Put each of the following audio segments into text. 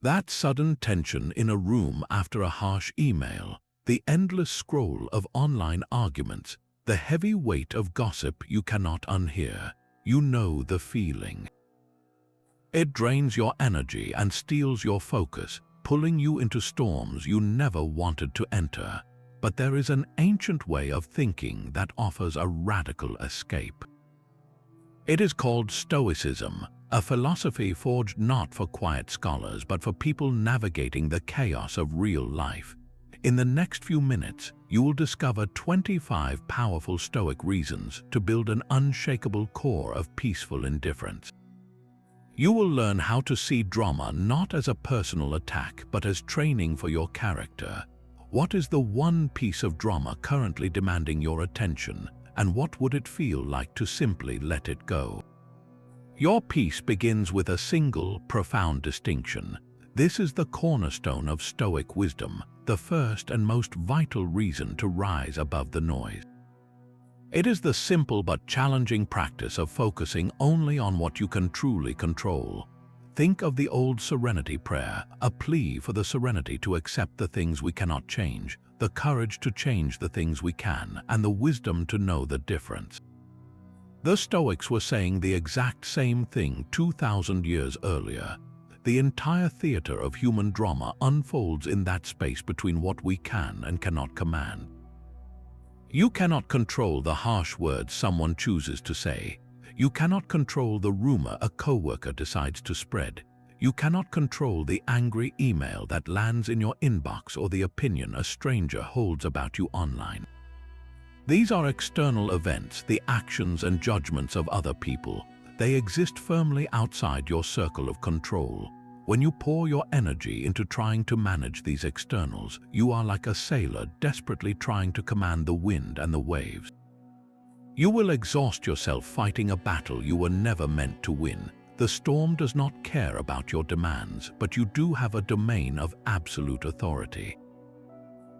That sudden tension in a room after a harsh email, the endless scroll of online arguments, the heavy weight of gossip you cannot unhear. You know the feeling. It drains your energy and steals your focus, pulling you into storms you never wanted to enter. But there is an ancient way of thinking that offers a radical escape. It is called Stoicism, a philosophy forged not for quiet scholars but for people navigating the chaos of real life. In the next few minutes, you will discover 25 powerful Stoic reasons to build an unshakable core of peaceful indifference. You will learn how to see drama not as a personal attack but as training for your character. What is the one piece of drama currently demanding your attention, and what would it feel like to simply let it go? Your peace begins with a single, profound distinction. This is the cornerstone of Stoic wisdom, the first and most vital reason to rise above the noise. It is the simple but challenging practice of focusing only on what you can truly control. Think of the old serenity prayer, a plea for the serenity to accept the things we cannot change, the courage to change the things we can, and the wisdom to know the difference. The Stoics were saying the exact same thing 2,000 years earlier. The entire theater of human drama unfolds in that space between what we can and cannot command. You cannot control the harsh words someone chooses to say. You cannot control the rumor a coworker decides to spread. You cannot control the angry email that lands in your inbox or the opinion a stranger holds about you online. These are external events, the actions and judgments of other people. They exist firmly outside your circle of control. When you pour your energy into trying to manage these externals, you are like a sailor desperately trying to command the wind and the waves. You will exhaust yourself fighting a battle you were never meant to win. The storm does not care about your demands, but you do have a domain of absolute authority.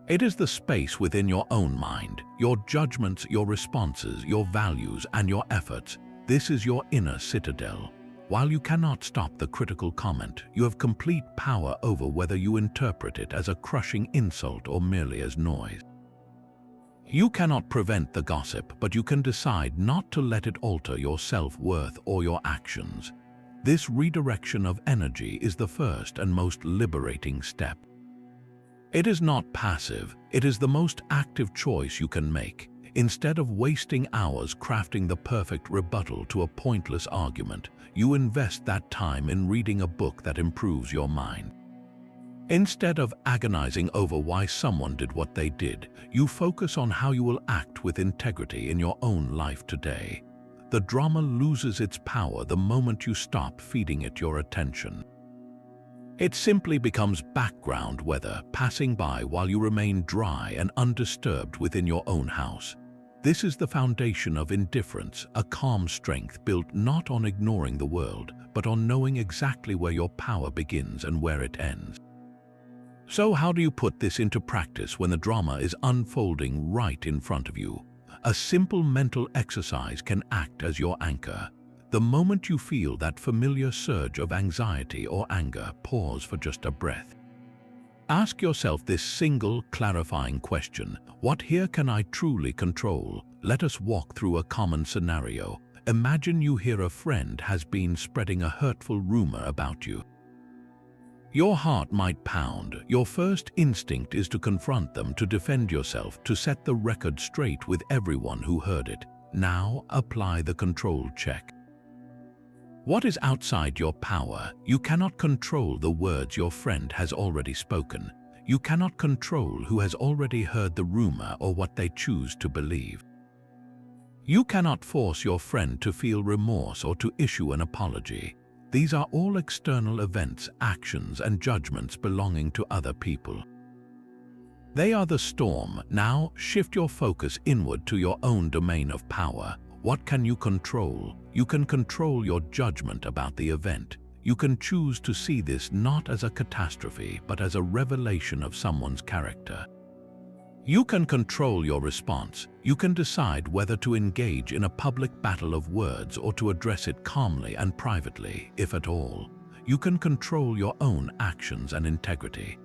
It is the space within your own mind, your judgments, your responses, your values, and your efforts. This is your inner citadel. While you cannot stop the critical comment, you have complete power over whether you interpret it as a crushing insult or merely as noise. You cannot prevent the gossip, but you can decide not to let it alter your self-worth or your actions. This redirection of energy is the first and most liberating step. It is not passive, it is the most active choice you can make. Instead of wasting hours crafting the perfect rebuttal to a pointless argument, you invest that time in reading a book that improves your mind. Instead of agonizing over why someone did what they did, you focus on how you will act with integrity in your own life today. The drama loses its power the moment you stop feeding it your attention. It simply becomes background weather passing by while you remain dry and undisturbed within your own house. This is the foundation of indifference, a calm strength built not on ignoring the world, but on knowing exactly where your power begins and where it ends. So how do you put this into practice when the drama is unfolding right in front of you? A simple mental exercise can act as your anchor. The moment you feel that familiar surge of anxiety or anger, pause for just a breath. Ask yourself this single, clarifying question: what here can I truly control? Let us walk through a common scenario. Imagine you hear a friend has been spreading a hurtful rumor about you. Your heart might pound. Your first instinct is to confront them, to defend yourself, to set the record straight with everyone who heard it. Now apply the control check. What is outside your power? You cannot control the words your friend has already spoken. You cannot control who has already heard the rumor or what they choose to believe. You cannot force your friend to feel remorse or to issue an apology. These are all external events, actions, and judgments belonging to other people. They are the storm. Now shift your focus inward to your own domain of power. What can you control? You can control your judgment about the event. You can choose to see this not as a catastrophe, but as a revelation of someone's character. You can control your response. You can decide whether to engage in a public battle of words or to address it calmly and privately, if at all. you can control your own actions and integrity.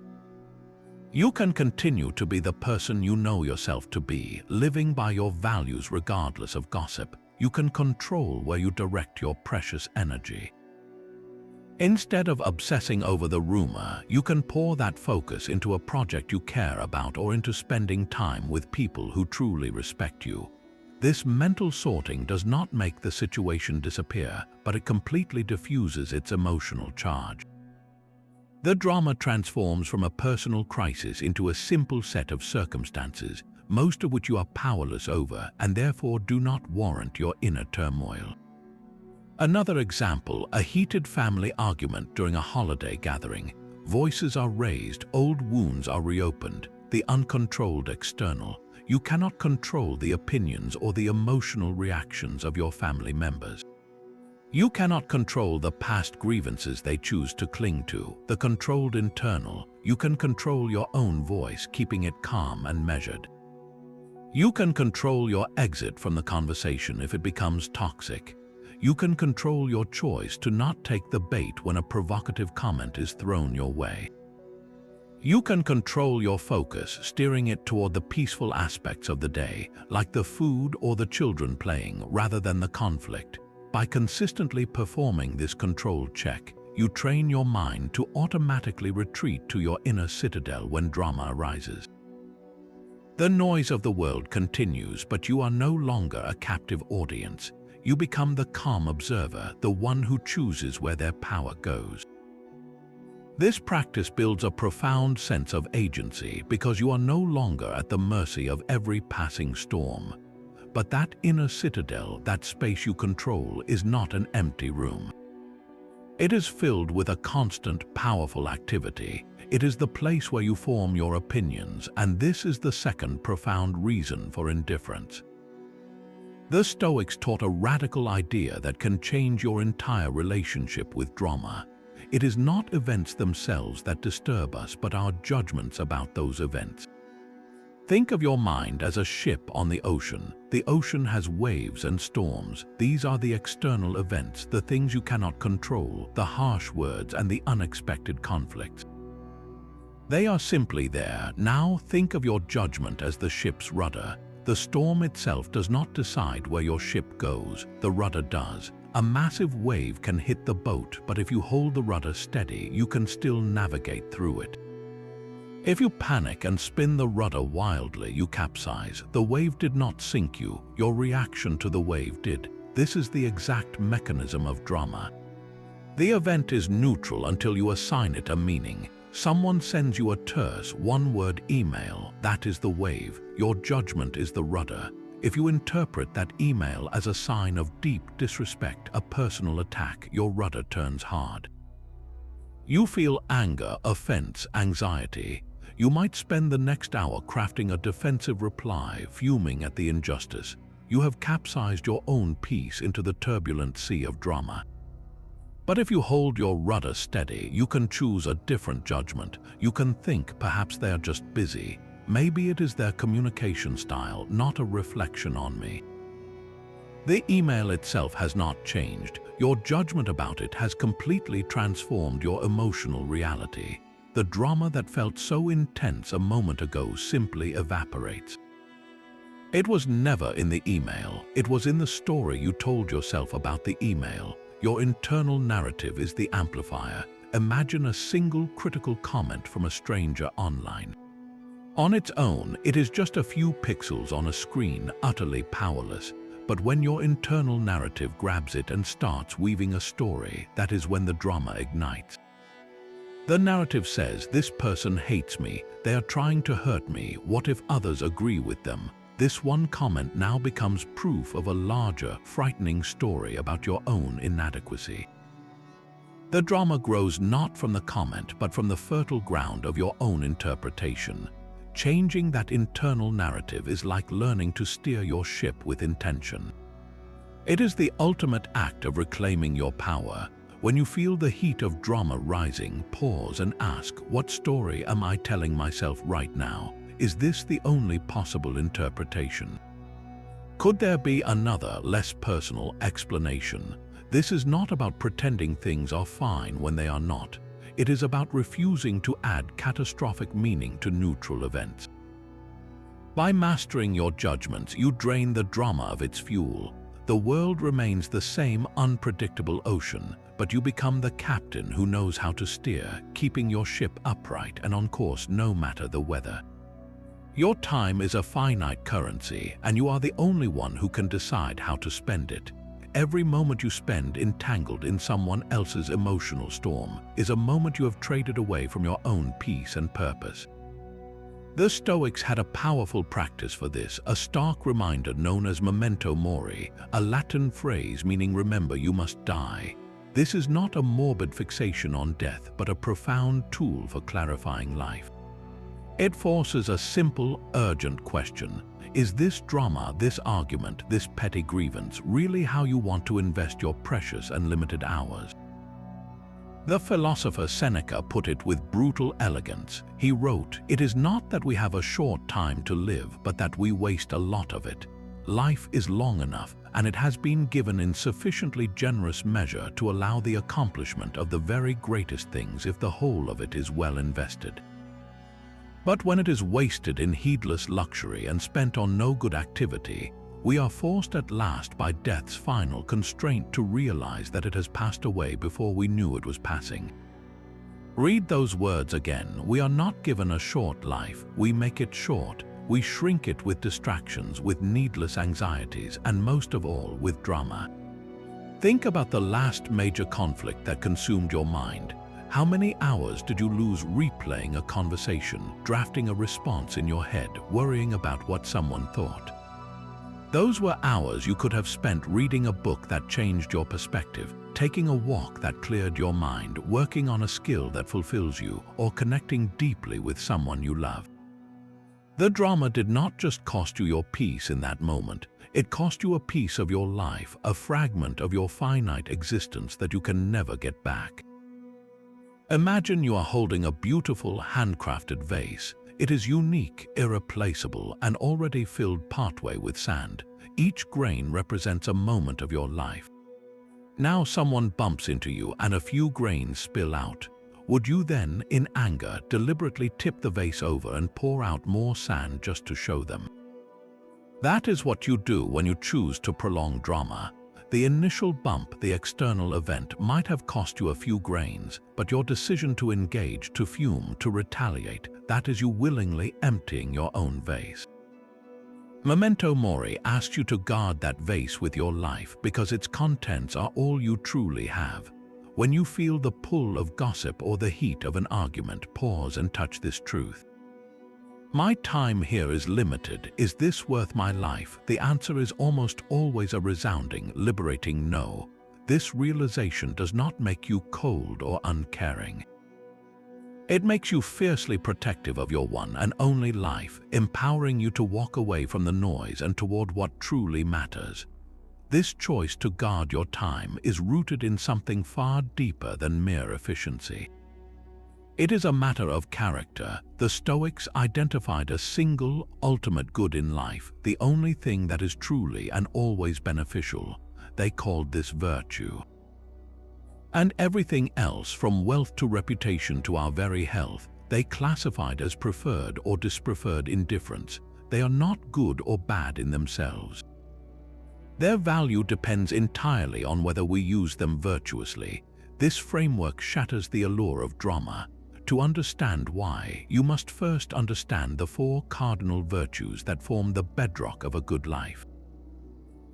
You can continue to be the person you know yourself to be, living by your values regardless of gossip. You can control where you direct your precious energy. Instead of obsessing over the rumor, you can pour that focus into a project you care about or into spending time with people who truly respect you. This mental sorting does not make the situation disappear, but it completely diffuses its emotional charge. The drama transforms from a personal crisis into a simple set of circumstances, most of which you are powerless over and therefore do not warrant your inner turmoil. Another example, a heated family argument during a holiday gathering. Voices are raised, old wounds are reopened, the uncontrolled external. You cannot control the opinions or the emotional reactions of your family members. You cannot control the past grievances they choose to cling to, the controlled internal. You can control your own voice, keeping it calm and measured. You can control your exit from the conversation if it becomes toxic. You can control your choice to not take the bait when a provocative comment is thrown your way. You can control your focus, steering it toward the peaceful aspects of the day, like the food or the children playing, rather than the conflict. By consistently performing this controlled check, you train your mind to automatically retreat to your inner citadel when drama arises. The noise of the world continues, but you are no longer a captive audience. You become the calm observer, the one who chooses where their power goes. This practice builds a profound sense of agency because you are no longer at the mercy of every passing storm. But that inner citadel, that space you control, is not an empty room. It is filled with a constant, powerful activity. It is the place where you form your opinions, and this is the second profound reason for indifference. The Stoics taught a radical idea that can change your entire relationship with drama. It is not events themselves that disturb us, but our judgments about those events. Think of your mind as a ship on the ocean. The ocean has waves and storms. These are the external events, the things you cannot control, the harsh words and the unexpected conflicts. They are simply there. Now think of your judgment as the ship's rudder. The storm itself does not decide where your ship goes, the rudder does. A massive wave can hit the boat, but if you hold the rudder steady, you can still navigate through it. If you panic and spin the rudder wildly, you capsize. The wave did not sink you, your reaction to the wave did. This is the exact mechanism of drama. The event is neutral until you assign it a meaning. Someone sends you a terse, one-word email. That is the wave. Your judgment is the rudder. If you interpret that email as a sign of deep disrespect, a personal attack, your rudder turns hard. You feel anger, offense, anxiety. You might spend the next hour crafting a defensive reply, fuming at the injustice. You have capsized your own peace into the turbulent sea of drama. But if you hold your rudder steady, you can choose a different judgment. You can think perhaps they are just busy. Maybe it is their communication style, not a reflection on me. The email itself has not changed. Your judgment about it has completely transformed your emotional reality. The drama that felt so intense a moment ago simply evaporates. It was never in the email. It was in the story you told yourself about the email. Your internal narrative is the amplifier. Imagine a single critical comment from a stranger online. On its own, it is just a few pixels on a screen, utterly powerless. But when your internal narrative grabs it and starts weaving a story, that is when the drama ignites. The narrative says, this person hates me, they are trying to hurt me, what if others agree with them? This one comment now becomes proof of a larger, frightening story about your own inadequacy. The drama grows not from the comment, but from the fertile ground of your own interpretation. Changing that internal narrative is like learning to steer your ship with intention. It is the ultimate act of reclaiming your power. When you feel the heat of drama rising, pause and ask, what story am I telling myself right now? Is this the only possible interpretation? Could there be another, less personal explanation? This is not about pretending things are fine when they are not. It is about refusing to add catastrophic meaning to neutral events. By mastering your judgments, you drain the drama of its fuel. The world remains the same unpredictable ocean, but you become the captain who knows how to steer, keeping your ship upright and on course no matter the weather. Your time is a finite currency, and you are the only one who can decide how to spend it. Every moment you spend entangled in someone else's emotional storm is a moment you have traded away from your own peace and purpose. The Stoics had a powerful practice for this, a stark reminder known as memento mori, a Latin phrase meaning remember you must die. This is not a morbid fixation on death, but a profound tool for clarifying life. It forces a simple, urgent question. Is this drama, this argument, this petty grievance really how you want to invest your precious and limited hours? The philosopher Seneca put it with brutal elegance. He wrote, "It is not that we have a short time to live, but that we waste a lot of it. Life is long enough, and it has been given in sufficiently generous measure to allow the accomplishment of the very greatest things if the whole of it is well invested. But when it is wasted in heedless luxury and spent on no good activity, we are forced at last by death's final constraint to realize that it has passed away before we knew it was passing." Read those words again. We are not given a short life, we make it short. We shrink it with distractions, with needless anxieties, and most of all, with drama. Think about the last major conflict that consumed your mind. How many hours did you lose replaying a conversation, drafting a response in your head, worrying about what someone thought? Those were hours you could have spent reading a book that changed your perspective, taking a walk that cleared your mind, working on a skill that fulfills you, or connecting deeply with someone you love. The drama did not just cost you your peace in that moment. It cost you a piece of your life, a fragment of your finite existence that you can never get back. Imagine you are holding a beautiful handcrafted vase. It is unique, irreplaceable, and already filled partway with sand. Each grain represents a moment of your life. Now someone bumps into you and a few grains spill out. Would you then, in anger, deliberately tip the vase over and pour out more sand just to show them? That is what you do when you choose to prolong drama. The initial bump, the external event, might have cost you a few grains, but your decision to engage, to fume, to retaliate, that is you willingly emptying your own vase. Memento mori asks you to guard that vase with your life because its contents are all you truly have. When you feel the pull of gossip or the heat of an argument, pause and touch this truth. My time here is limited. Is this worth my life? The answer is almost always a resounding, liberating no. This realization does not make you cold or uncaring. It makes you fiercely protective of your one and only life, empowering you to walk away from the noise and toward what truly matters. This choice to guard your time is rooted in something far deeper than mere efficiency. It is a matter of character. The Stoics identified a single, ultimate good in life, the only thing that is truly and always beneficial. They called this virtue. And everything else, from wealth to reputation to our very health, they classified as preferred or dispreferred indifference. They are not good or bad in themselves. Their value depends entirely on whether we use them virtuously. This framework shatters the allure of drama. To understand why, you must first understand the four cardinal virtues that form the bedrock of a good life.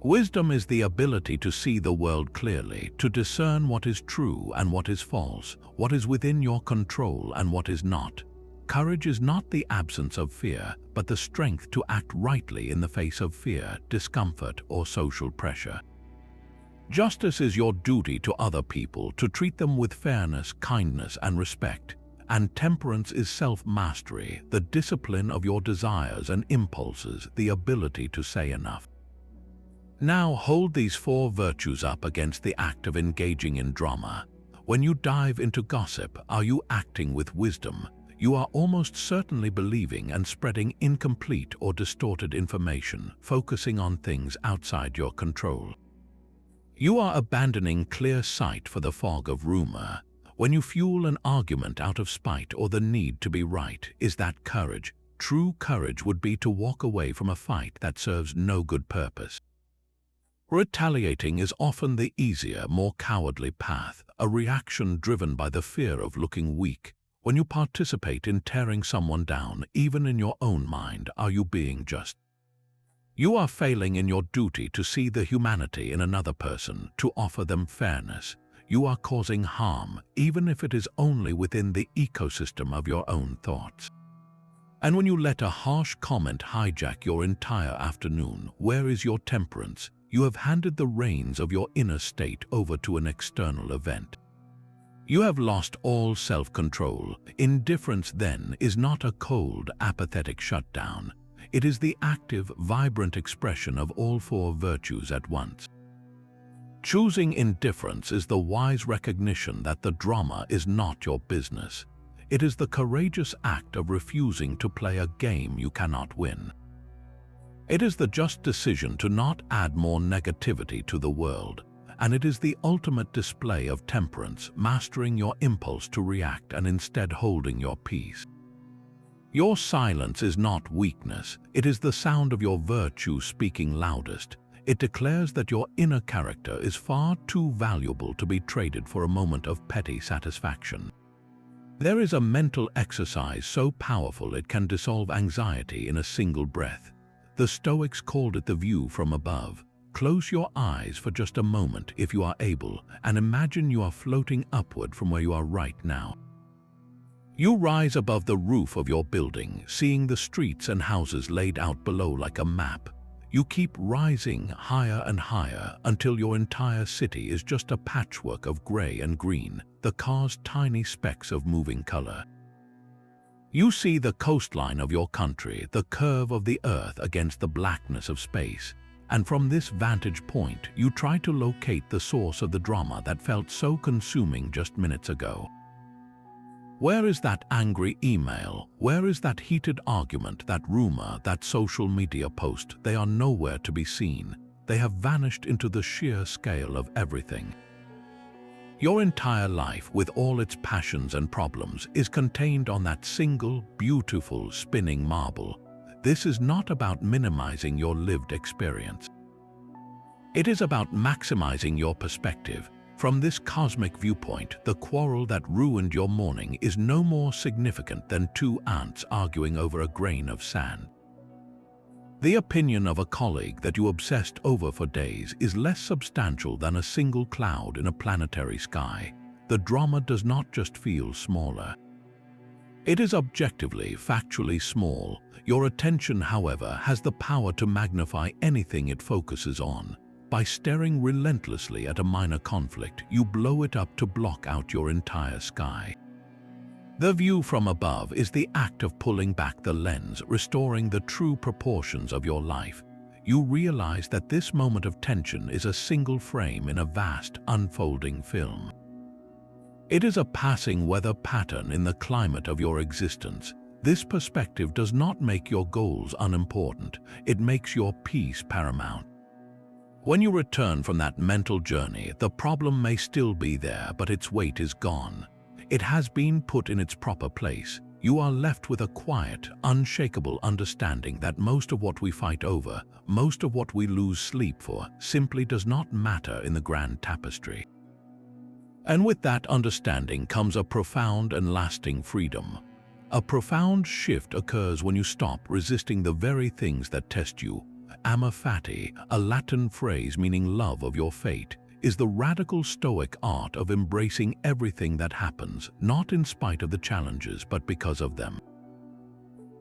Wisdom is the ability to see the world clearly, to discern what is true and what is false, what is within your control and what is not. Courage is not the absence of fear, but the strength to act rightly in the face of fear, discomfort, or social pressure. Justice is your duty to other people, to treat them with fairness, kindness, and respect. And temperance is self-mastery, the discipline of your desires and impulses, the ability to say enough. Now hold these four virtues up against the act of engaging in drama. When you dive into gossip, are you acting with wisdom? You are almost certainly believing and spreading incomplete or distorted information, focusing on things outside your control. You are abandoning clear sight for the fog of rumor. When you fuel an argument out of spite or the need to be right, is that courage? True courage would be to walk away from a fight that serves no good purpose. Retaliating is often the easier, more cowardly path, a reaction driven by the fear of looking weak. When you participate in tearing someone down, even in your own mind, are you being just? You are failing in your duty to see the humanity in another person, to offer them fairness. You are causing harm, even if it is only within the ecosystem of your own thoughts. And when you let a harsh comment hijack your entire afternoon, where is your temperance? You have handed the reins of your inner state over to an external event. You have lost all self-control. Indifference, then, is not a cold, apathetic shutdown. It is the active, vibrant expression of all four virtues at once. Choosing indifference is the wise recognition that the drama is not your business. It is the courageous act of refusing to play a game you cannot win. It is the just decision to not add more negativity to the world, and it is the ultimate display of temperance, mastering your impulse to react and instead holding your peace. Your silence is not weakness, it is the sound of your virtue speaking loudest. It declares that your inner character is far too valuable to be traded for a moment of petty satisfaction. There is a mental exercise so powerful it can dissolve anxiety in a single breath. The Stoics called it the view from above. Close your eyes for just a moment if you are able, and imagine you are floating upward from where you are right now. You rise above the roof of your building, seeing the streets and houses laid out below like a map. You keep rising higher and higher until your entire city is just a patchwork of gray and green, the cars tiny specks of moving color. You see the coastline of your country, the curve of the earth against the blackness of space, and from this vantage point you try to locate the source of the drama that felt so consuming just minutes ago. Where is that angry email? Where is that heated argument, that rumor, that social media post? They are nowhere to be seen. They have vanished into the sheer scale of everything. Your entire life, with all its passions and problems, is contained on that single, beautiful, spinning marble. This is not about minimizing your lived experience. It is about maximizing your perspective. From this cosmic viewpoint, the quarrel that ruined your morning is no more significant than two ants arguing over a grain of sand. The opinion of a colleague that you obsessed over for days is less substantial than a single cloud in a planetary sky. The drama does not just feel smaller. It is objectively, factually small. Your attention, however, has the power to magnify anything it focuses on. By staring relentlessly at a minor conflict, you blow it up to block out your entire sky. The view from above is the act of pulling back the lens, restoring the true proportions of your life. You realize that this moment of tension is a single frame in a vast, unfolding film. It is a passing weather pattern in the climate of your existence. This perspective does not make your goals unimportant, it makes your peace paramount. When you return from that mental journey, the problem may still be there, but its weight is gone. It has been put in its proper place. You are left with a quiet, unshakable understanding that most of what we fight over, most of what we lose sleep for, simply does not matter in the grand tapestry. And with that understanding comes a profound and lasting freedom. A profound shift occurs when you stop resisting the very things that test you. Amor fati, a Latin phrase meaning love of your fate, is the radical Stoic art of embracing everything that happens, not in spite of the challenges, but because of them.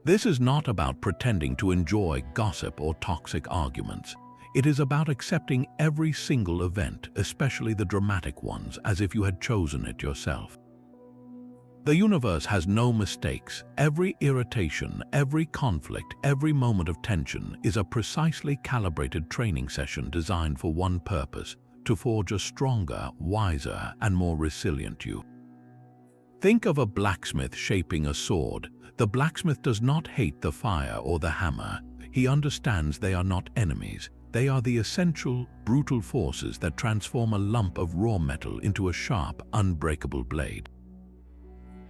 This is not about pretending to enjoy gossip or toxic arguments. It is about accepting every single event, especially the dramatic ones, as if you had chosen it yourself. The universe has no mistakes. Every irritation, every conflict, every moment of tension is a precisely calibrated training session designed for one purpose: to forge a stronger, wiser, and more resilient you. Think of a blacksmith shaping a sword. The blacksmith does not hate the fire or the hammer. He understands they are not enemies. They are the essential, brutal forces that transform a lump of raw metal into a sharp, unbreakable blade.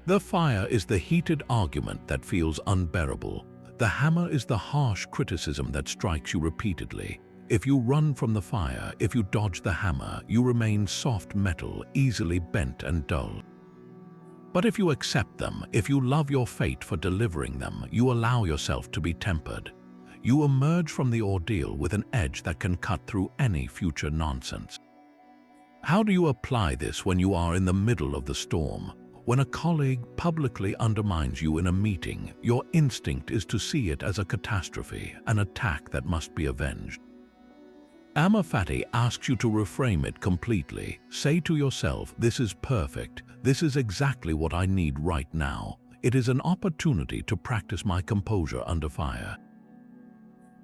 The fire is the heated argument that feels unbearable. The hammer is the harsh criticism that strikes you repeatedly. If you run from the fire, if you dodge the hammer, you remain soft metal, easily bent and dull. But if you accept them, if you love your fate for delivering them, you allow yourself to be tempered. You emerge from the ordeal with an edge that can cut through any future nonsense. How do you apply this when you are in the middle of the storm? When a colleague publicly undermines you in a meeting, your instinct is to see it as a catastrophe, an attack that must be avenged. Amor fati asks you to reframe it completely. Say to yourself, this is perfect. This is exactly what I need right now. It is an opportunity to practice my composure under fire.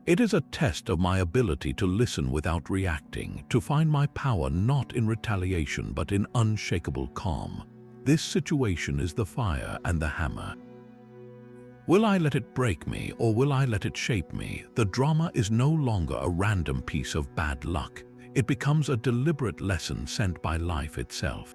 It is a test of my ability to listen without reacting, to find my power not in retaliation but in unshakable calm. This situation is the fire and the hammer. Will I let it break me or will I let it shape me? The drama is no longer a random piece of bad luck. It becomes a deliberate lesson sent by life itself.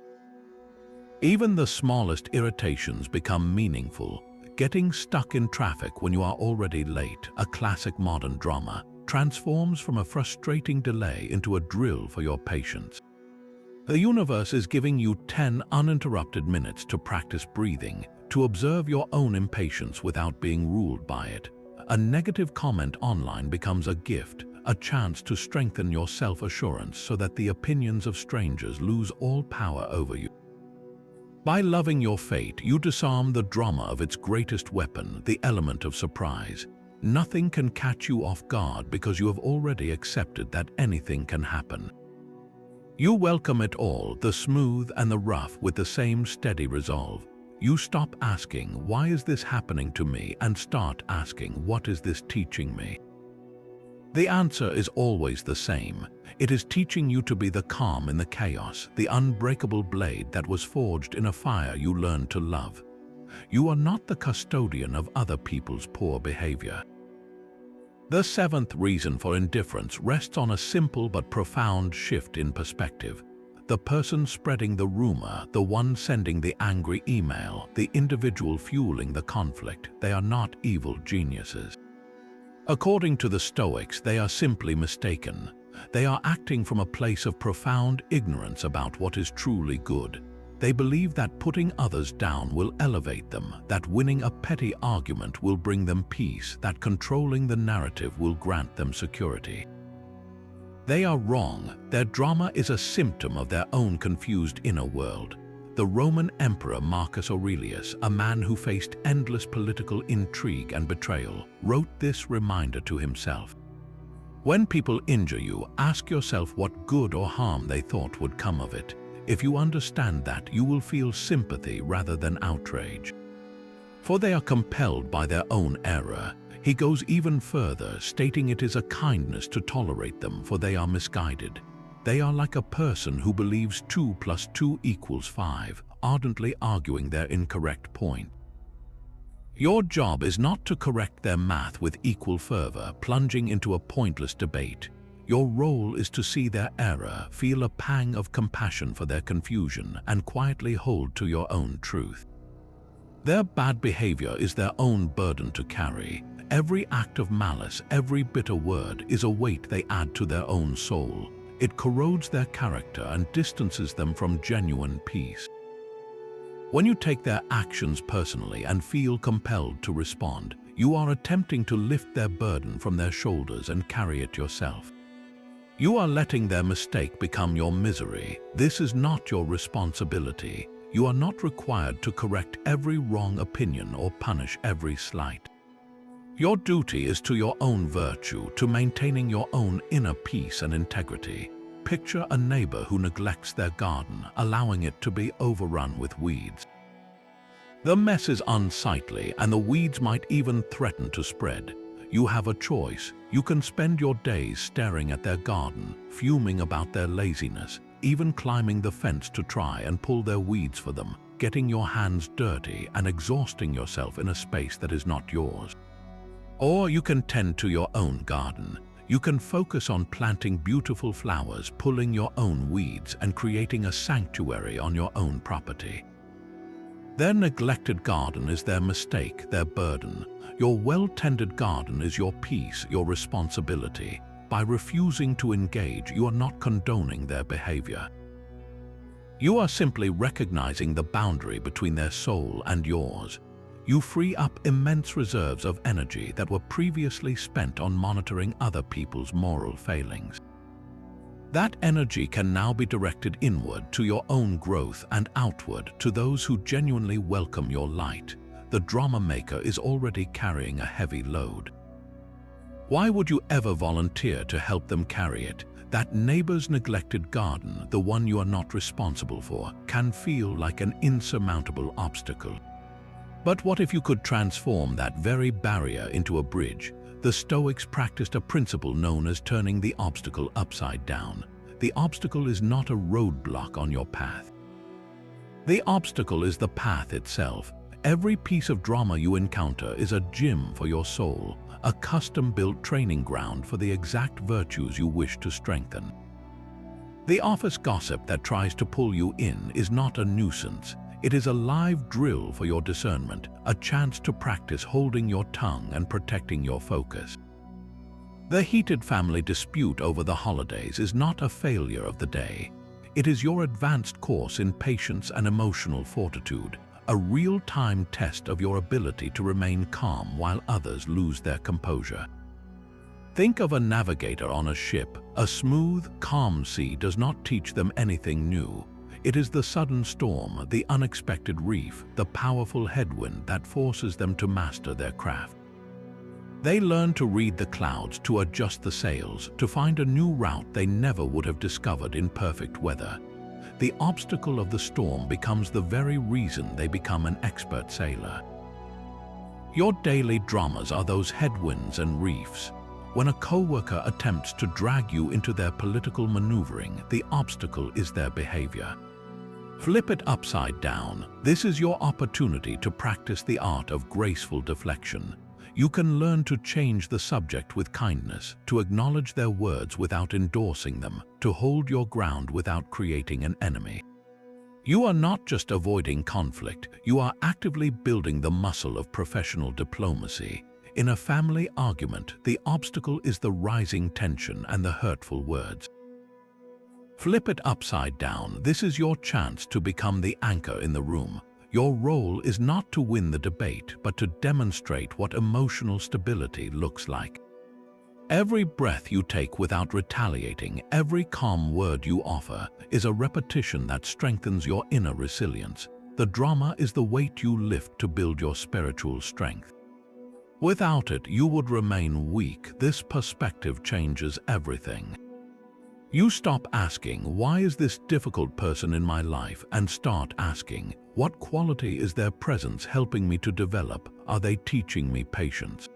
Even the smallest irritations become meaningful. Getting stuck in traffic when you are already late, a classic modern drama, transforms from a frustrating delay into a drill for your patience. The universe is giving you 10 uninterrupted minutes to practice breathing, to observe your own impatience without being ruled by it. A negative comment online becomes a gift, a chance to strengthen your self-assurance so that the opinions of strangers lose all power over you. By loving your fate, you disarm the drama of its greatest weapon, the element of surprise. Nothing can catch you off guard because you have already accepted that anything can happen. You welcome it all, the smooth and the rough, with the same steady resolve. You stop asking, why is this happening to me, and start asking, what is this teaching me? The answer is always the same. It is teaching you to be the calm in the chaos, the unbreakable blade that was forged in a fire you learned to love. You are not the custodian of other people's poor behavior. The seventh reason for indifference rests on a simple but profound shift in perspective. The person spreading the rumor, the one sending the angry email, the individual fueling the conflict, they are not evil geniuses. According to the Stoics, they are simply mistaken. They are acting from a place of profound ignorance about what is truly good. They believe that putting others down will elevate them, that winning a petty argument will bring them peace, that controlling the narrative will grant them security. They are wrong. Their drama is a symptom of their own confused inner world. The Roman Emperor Marcus Aurelius, a man who faced endless political intrigue and betrayal, wrote this reminder to himself. When people injure you, ask yourself what good or harm they thought would come of it. If you understand that, you will feel sympathy rather than outrage. For they are compelled by their own error. He goes even further, stating it is a kindness to tolerate them, for they are misguided. They are like a person who believes 2 + 2 = 5, ardently arguing their incorrect point. Your job is not to correct their math with equal fervor, plunging into a pointless debate. Your role is to see their error, feel a pang of compassion for their confusion, and quietly hold to your own truth. Their bad behavior is their own burden to carry. Every act of malice, every bitter word is a weight they add to their own soul. It corrodes their character and distances them from genuine peace. When you take their actions personally and feel compelled to respond, you are attempting to lift their burden from their shoulders and carry it yourself. You are letting their mistake become your misery. This is not your responsibility. You are not required to correct every wrong opinion or punish every slight. Your duty is to your own virtue, to maintaining your own inner peace and integrity. Picture a neighbor who neglects their garden, allowing it to be overrun with weeds. The mess is unsightly, and the weeds might even threaten to spread. You have a choice. You can spend your days staring at their garden, fuming about their laziness, even climbing the fence to try and pull their weeds for them, getting your hands dirty and exhausting yourself in a space that is not yours. Or you can tend to your own garden. You can focus on planting beautiful flowers, pulling your own weeds, and creating a sanctuary on your own property. Their neglected garden is their mistake, their burden. Your well-tended garden is your peace, your responsibility. By refusing to engage, you are not condoning their behavior. You are simply recognizing the boundary between their soul and yours. You free up immense reserves of energy that were previously spent on monitoring other people's moral failings. That energy can now be directed inward to your own growth and outward to those who genuinely welcome your light. The drama maker is already carrying a heavy load. Why would you ever volunteer to help them carry it? That neighbor's neglected garden, the one you are not responsible for, can feel like an insurmountable obstacle. But what if you could transform that very barrier into a bridge? The Stoics practiced a principle known as turning the obstacle upside down. The obstacle is not a roadblock on your path. The obstacle is the path itself. Every piece of drama you encounter is a gym for your soul, a custom-built training ground for the exact virtues you wish to strengthen. The office gossip that tries to pull you in is not a nuisance. It is a live drill for your discernment, a chance to practice holding your tongue and protecting your focus. The heated family dispute over the holidays is not a failure of the day. It is your advanced course in patience and emotional fortitude, a real-time test of your ability to remain calm while others lose their composure. Think of a navigator on a ship. A smooth, calm sea does not teach them anything new. It is the sudden storm, the unexpected reef, the powerful headwind that forces them to master their craft. They learn to read the clouds, to adjust the sails, to find a new route they never would have discovered in perfect weather. The obstacle of the storm becomes the very reason they become an expert sailor. Your daily dramas are those headwinds and reefs. When a coworker attempts to drag you into their political maneuvering, the obstacle is their behavior. Flip it upside down. This is your opportunity to practice the art of graceful deflection. You can learn to change the subject with kindness, to acknowledge their words without endorsing them, to hold your ground without creating an enemy. You are not just avoiding conflict, you are actively building the muscle of professional diplomacy. In a family argument, the obstacle is the rising tension and the hurtful words. Flip it upside down. This is your chance to become the anchor in the room. Your role is not to win the debate, but to demonstrate what emotional stability looks like. Every breath you take without retaliating, every calm word you offer, is a repetition that strengthens your inner resilience. The drama is the weight you lift to build your spiritual strength. Without it, you would remain weak. This perspective changes everything. You stop asking, why is this difficult person in my life, and start asking, what quality is their presence helping me to develop? Are they teaching me patience?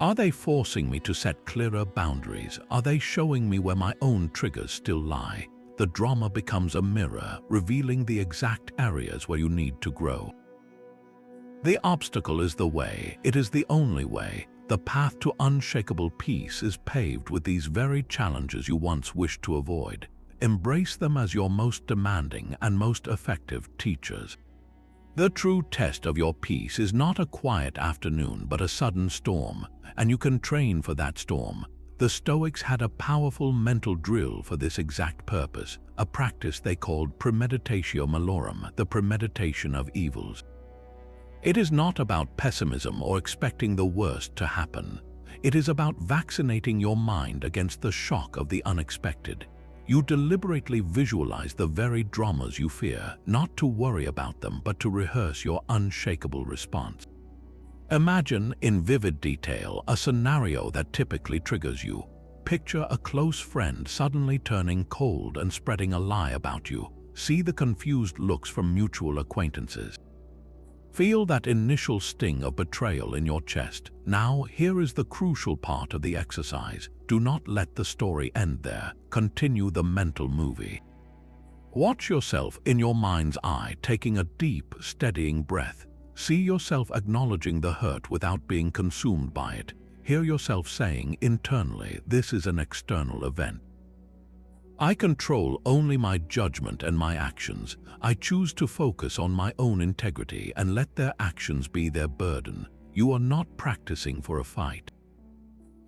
Are they forcing me to set clearer boundaries? Are they showing me where my own triggers still lie? The drama becomes a mirror, revealing the exact areas where you need to grow. The obstacle is the way. It is the only way. The path to unshakable peace is paved with these very challenges you once wished to avoid. Embrace them as your most demanding and most effective teachers. The true test of your peace is not a quiet afternoon, but a sudden storm, and you can train for that storm. The Stoics had a powerful mental drill for this exact purpose, a practice they called premeditatio malorum, the premeditation of evils. It is not about pessimism or expecting the worst to happen. It is about vaccinating your mind against the shock of the unexpected. You deliberately visualize the very dramas you fear, not to worry about them, but to rehearse your unshakable response. Imagine, in vivid detail, a scenario that typically triggers you. Picture a close friend suddenly turning cold and spreading a lie about you. See the confused looks from mutual acquaintances. Feel that initial sting of betrayal in your chest. Now, here is the crucial part of the exercise. Do not let the story end there. Continue the mental movie. Watch yourself in your mind's eye, taking a deep, steadying breath. See yourself acknowledging the hurt without being consumed by it. hear yourself saying internally, this is an external event. I control only my judgment and my actions. I choose to focus on my own integrity and let their actions be their burden. You are not practicing for a fight.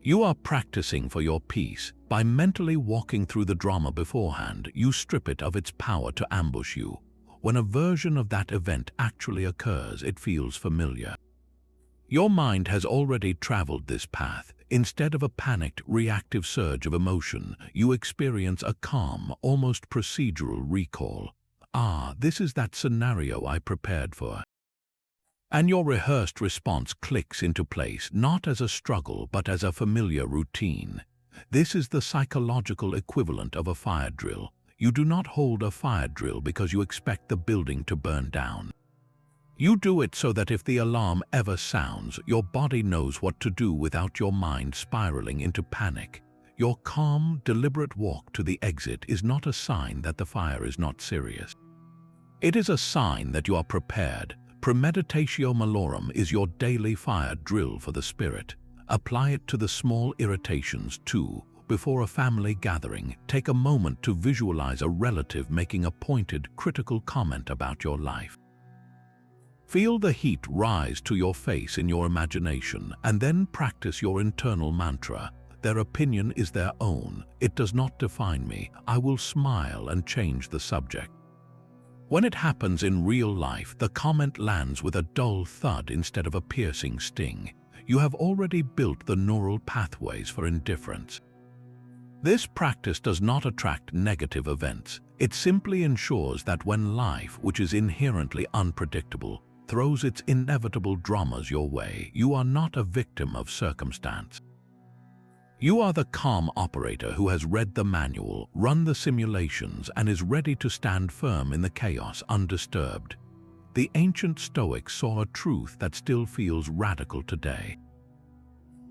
You are practicing for your peace. By mentally walking through the drama beforehand, you strip it of its power to ambush you. When a version of that event actually occurs, it feels familiar. Your mind has already traveled this path. Instead of a panicked, reactive surge of emotion, you experience a calm, almost procedural recall. Ah, this is that scenario I prepared for. And your rehearsed response clicks into place, not as a struggle, but as a familiar routine. This is the psychological equivalent of a fire drill. You do not hold a fire drill because you expect the building to burn down. You do it so that if the alarm ever sounds, your body knows what to do without your mind spiraling into panic. Your calm, deliberate walk to the exit is not a sign that the fire is not serious. It is a sign that you are prepared. Premeditatio malorum is your daily fire drill for the spirit. Apply it to the small irritations too. Before a family gathering, take a moment to visualize a relative making a pointed, critical comment about your life. Feel the heat rise to your face in your imagination, and then practice your internal mantra. Their opinion is their own. It does not define me. I will smile and change the subject. When it happens in real life, the comment lands with a dull thud instead of a piercing sting. You have already built the neural pathways for indifference. This practice does not attract negative events. It simply ensures that when life, which is inherently unpredictable, throws its inevitable dramas your way, you are not a victim of circumstance. You are the calm operator who has read the manual, run the simulations, and is ready to stand firm in the chaos undisturbed. The ancient Stoics saw a truth that still feels radical today.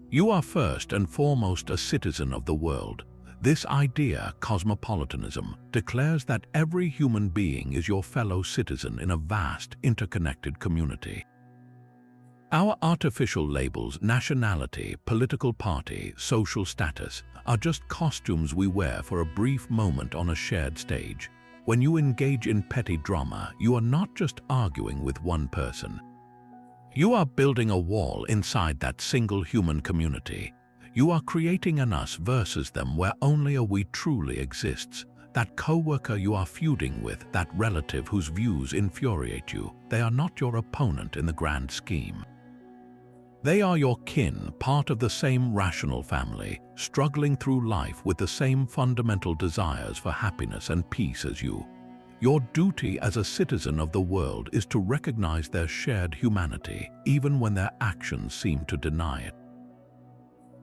You are first and foremost a citizen of the world. This idea, cosmopolitanism, declares that every human being is your fellow citizen in a vast, interconnected community. Our artificial labels, nationality, political party, social status, are just costumes we wear for a brief moment on a shared stage. When you engage in petty drama, you are not just arguing with one person. You are building a wall inside that single human community. You are creating an us versus them where only a we truly exists. That co-worker you are feuding with, that relative whose views infuriate you, they are not your opponent in the grand scheme. They are your kin, part of the same rational family, struggling through life with the same fundamental desires for happiness and peace as you. Your duty as a citizen of the world is to recognize their shared humanity, even when their actions seem to deny it.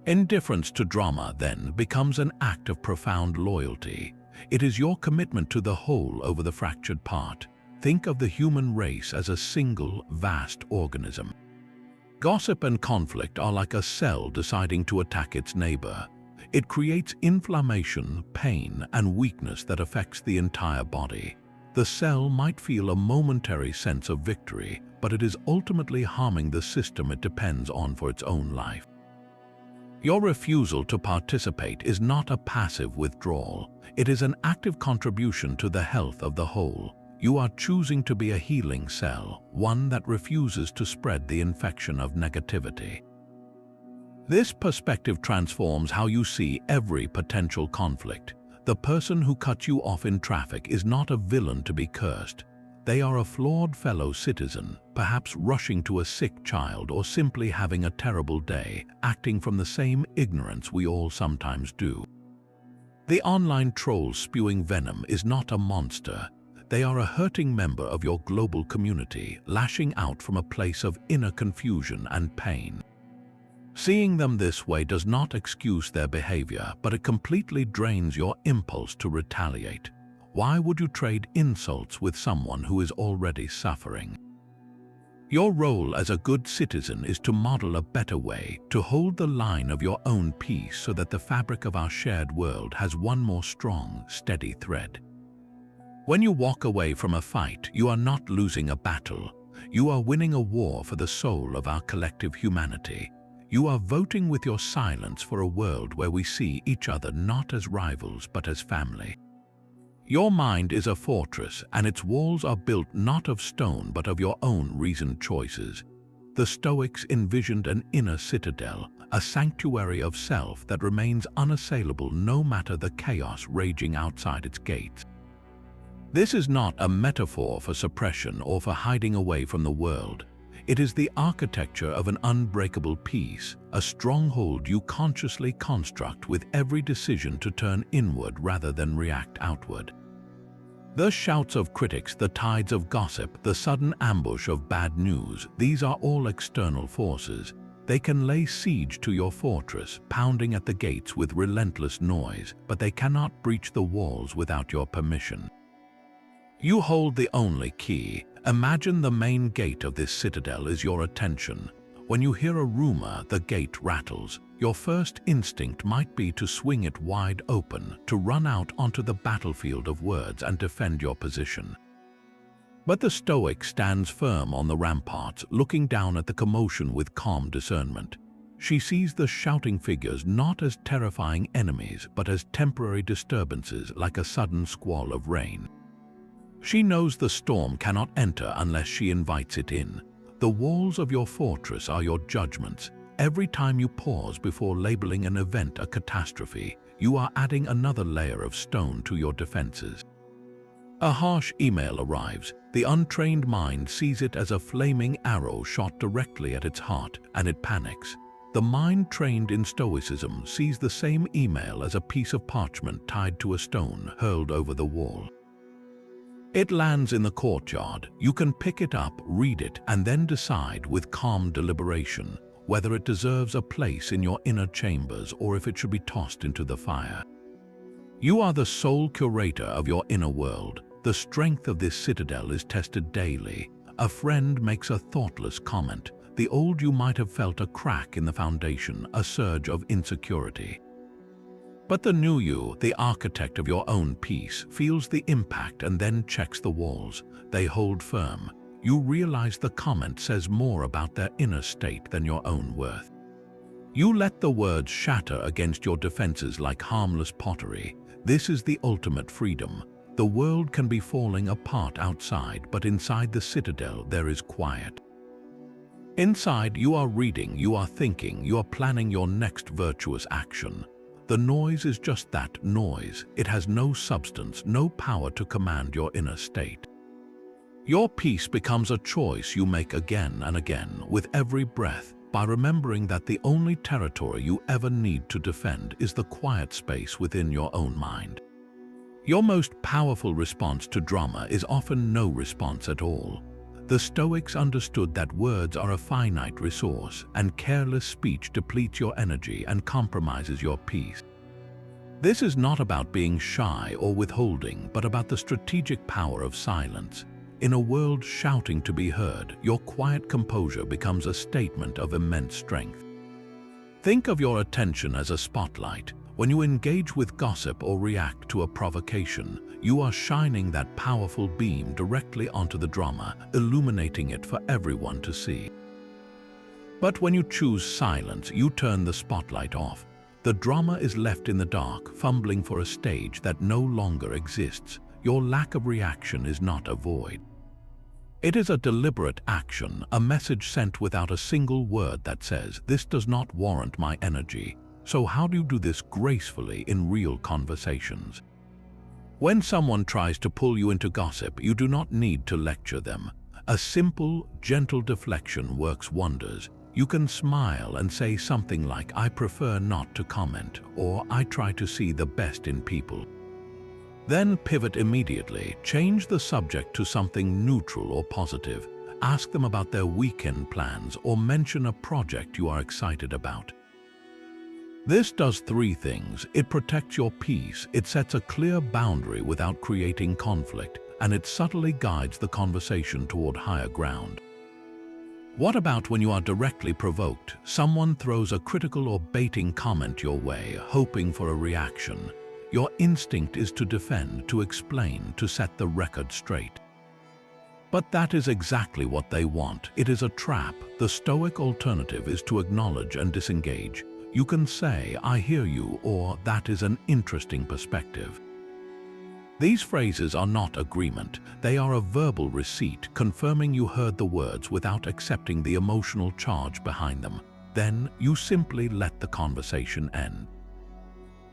Indifference to drama, then, becomes an act of profound loyalty. It is your commitment to the whole over the fractured part. Think of the human race as a single, vast organism. Gossip and conflict are like a cell deciding to attack its neighbor. It creates inflammation, pain, and weakness that affects the entire body. The cell might feel a momentary sense of victory, but it is ultimately harming the system it depends on for its own life. Your refusal to participate is not a passive withdrawal. It is an active contribution to the health of the whole. You are choosing to be a healing cell, one that refuses to spread the infection of negativity. This perspective transforms how you see every potential conflict. The person who cuts you off in traffic is not a villain to be cursed. They are a flawed fellow citizen, perhaps rushing to a sick child or simply having a terrible day, acting from the same ignorance we all sometimes do. The online troll spewing venom is not a monster. They are a hurting member of your global community, lashing out from a place of inner confusion and pain. Seeing them this way does not excuse their behavior, but it completely drains your impulse to retaliate. Why would you trade insults with someone who is already suffering? Your role as a good citizen is to model a better way, to hold the line of your own peace so that the fabric of our shared world has one more strong, steady thread. When you walk away from a fight, you are not losing a battle. You are winning a war for the soul of our collective humanity. You are voting with your silence for a world where we see each other not as rivals but as family. Your mind is a fortress, and its walls are built not of stone but of your own reasoned choices. The Stoics envisioned an inner citadel, a sanctuary of self that remains unassailable no matter the chaos raging outside its gates. This is not a metaphor for suppression or for hiding away from the world. It is the architecture of an unbreakable peace, a stronghold you consciously construct with every decision to turn inward rather than react outward. The shouts of critics, the tides of gossip, the sudden ambush of bad news, these are all external forces. They can lay siege to your fortress, pounding at the gates with relentless noise, but they cannot breach the walls without your permission. You hold the only key. Imagine the main gate of this citadel is your attention. When you hear a rumor, the gate rattles. Your first instinct might be to swing it wide open, to run out onto the battlefield of words and defend your position. But the Stoic stands firm on the ramparts, looking down at the commotion with calm discernment. She sees the shouting figures not as terrifying enemies, but as temporary disturbances like a sudden squall of rain. She knows the storm cannot enter unless she invites it in. The walls of your fortress are your judgments. Every time you pause before labeling an event a catastrophe, you are adding another layer of stone to your defenses. A harsh email arrives. The untrained mind sees it as a flaming arrow shot directly at its heart, and it panics. The mind trained in Stoicism sees the same email as a piece of parchment tied to a stone hurled over the wall. It lands in the courtyard. You can pick it up, read it, and then decide with calm deliberation whether it deserves a place in your inner chambers or if it should be tossed into the fire. You are the sole curator of your inner world. The strength of this citadel is tested daily. A friend makes a thoughtless comment. The old you might have felt a crack in the foundation, a surge of insecurity. But the new you, the architect of your own peace, feels the impact and then checks the walls. They hold firm. You realize the comment says more about their inner state than your own worth. You let the words shatter against your defenses like harmless pottery. This is the ultimate freedom. The world can be falling apart outside, but inside the citadel there is quiet. Inside, you are reading, you are thinking, you are planning your next virtuous action. The noise is just that, noise. It has no substance, no power to command your inner state. Your peace becomes a choice you make again and again, with every breath, by remembering that the only territory you ever need to defend is the quiet space within your own mind. Your most powerful response to drama is often no response at all. The Stoics understood that words are a finite resource, and careless speech depletes your energy and compromises your peace. This is not about being shy or withholding, but about the strategic power of silence. In a world shouting to be heard, your quiet composure becomes a statement of immense strength. Think of your attention as a spotlight. When you engage with gossip or react to a provocation, you are shining that powerful beam directly onto the drama, illuminating it for everyone to see. But when you choose silence, you turn the spotlight off. The drama is left in the dark, fumbling for a stage that no longer exists. Your lack of reaction is not a void. It is a deliberate action, a message sent without a single word that says, "This does not warrant my energy." So how do you do this gracefully in real conversations? When someone tries to pull you into gossip, you do not need to lecture them. A simple, gentle deflection works wonders. You can smile and say something like, "I prefer not to comment," or "I try to see the best in people." Then pivot immediately, change the subject to something neutral or positive. Ask them about their weekend plans or mention a project you are excited about. This does three things. It protects your peace, it sets a clear boundary without creating conflict, and it subtly guides the conversation toward higher ground. What about when you are directly provoked? Someone throws a critical or baiting comment your way, hoping for a reaction. Your instinct is to defend, to explain, to set the record straight. But that is exactly what they want. It is a trap. The Stoic alternative is to acknowledge and disengage. You can say, "I hear you," or "That is an interesting perspective." These phrases are not agreement. They are a verbal receipt confirming you heard the words without accepting the emotional charge behind them. Then you simply let the conversation end.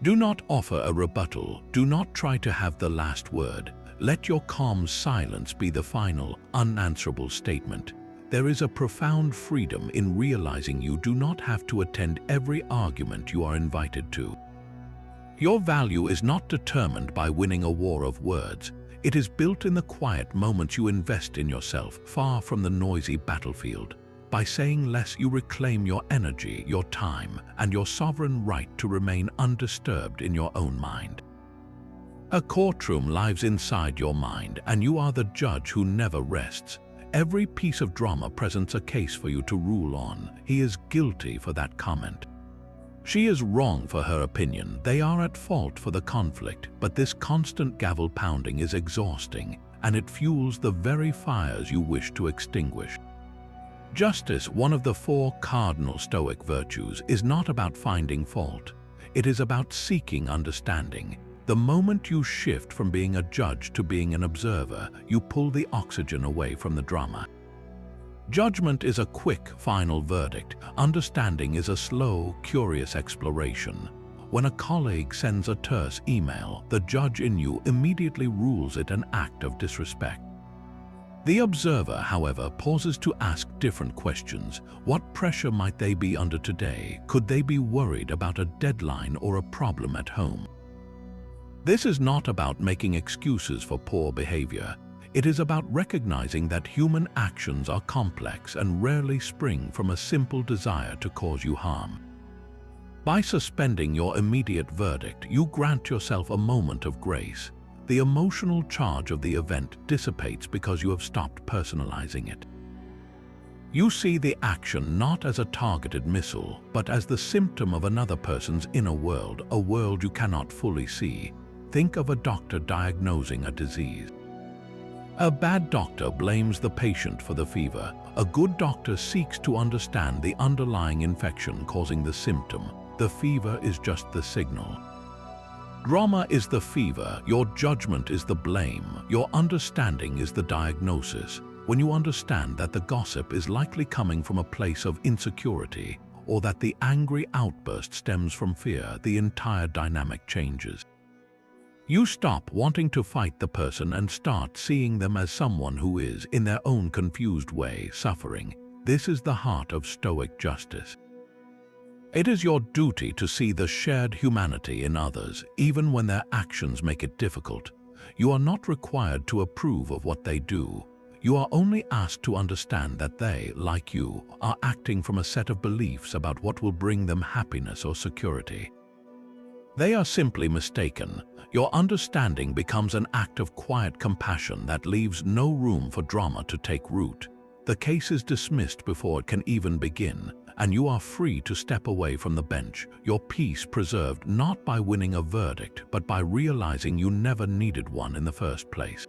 Do not offer a rebuttal. Do not try to have the last word. Let your calm silence be the final, unanswerable statement. There is a profound freedom in realizing you do not have to attend every argument you are invited to. Your value is not determined by winning a war of words. It is built in the quiet moments you invest in yourself, far from the noisy battlefield. By saying less, you reclaim your energy, your time, and your sovereign right to remain undisturbed in your own mind. A courtroom lives inside your mind, and you are the judge who never rests. Every piece of drama presents a case for you to rule on. He is guilty for that comment. She is wrong for her opinion. They are at fault for the conflict, but this constant gavel pounding is exhausting, and it fuels the very fires you wish to extinguish. Justice, one of the 4 cardinal Stoic virtues, is not about finding fault. It is about seeking understanding. The moment you shift from being a judge to being an observer, you pull the oxygen away from the drama. Judgment is a quick, final verdict. Understanding is a slow, curious exploration. When a colleague sends a terse email, the judge in you immediately rules it an act of disrespect. The observer, however, pauses to ask different questions. What pressure might they be under today? Could they be worried about a deadline or a problem at home? This is not about making excuses for poor behavior. It is about recognizing that human actions are complex and rarely spring from a simple desire to cause you harm. By suspending your immediate verdict, you grant yourself a moment of grace. The emotional charge of the event dissipates because you have stopped personalizing it. You see the action not as a targeted missile, but as the symptom of another person's inner world, a world you cannot fully see. Think of a doctor diagnosing a disease. A bad doctor blames the patient for the fever. A good doctor seeks to understand the underlying infection causing the symptom. The fever is just the signal. Drama is the fever, your judgment is the blame, your understanding is the diagnosis. When you understand that the gossip is likely coming from a place of insecurity, or that the angry outburst stems from fear, the entire dynamic changes. You stop wanting to fight the person and start seeing them as someone who is, in their own confused way, suffering. This is the heart of Stoic justice. It is your duty to see the shared humanity in others, even when their actions make it difficult. You are not required to approve of what they do. You are only asked to understand that they, like you, are acting from a set of beliefs about what will bring them happiness or security. They are simply mistaken. Your understanding becomes an act of quiet compassion that leaves no room for drama to take root. The case is dismissed before it can even begin, and you are free to step away from the bench, your peace preserved not by winning a verdict, but by realizing you never needed one in the first place.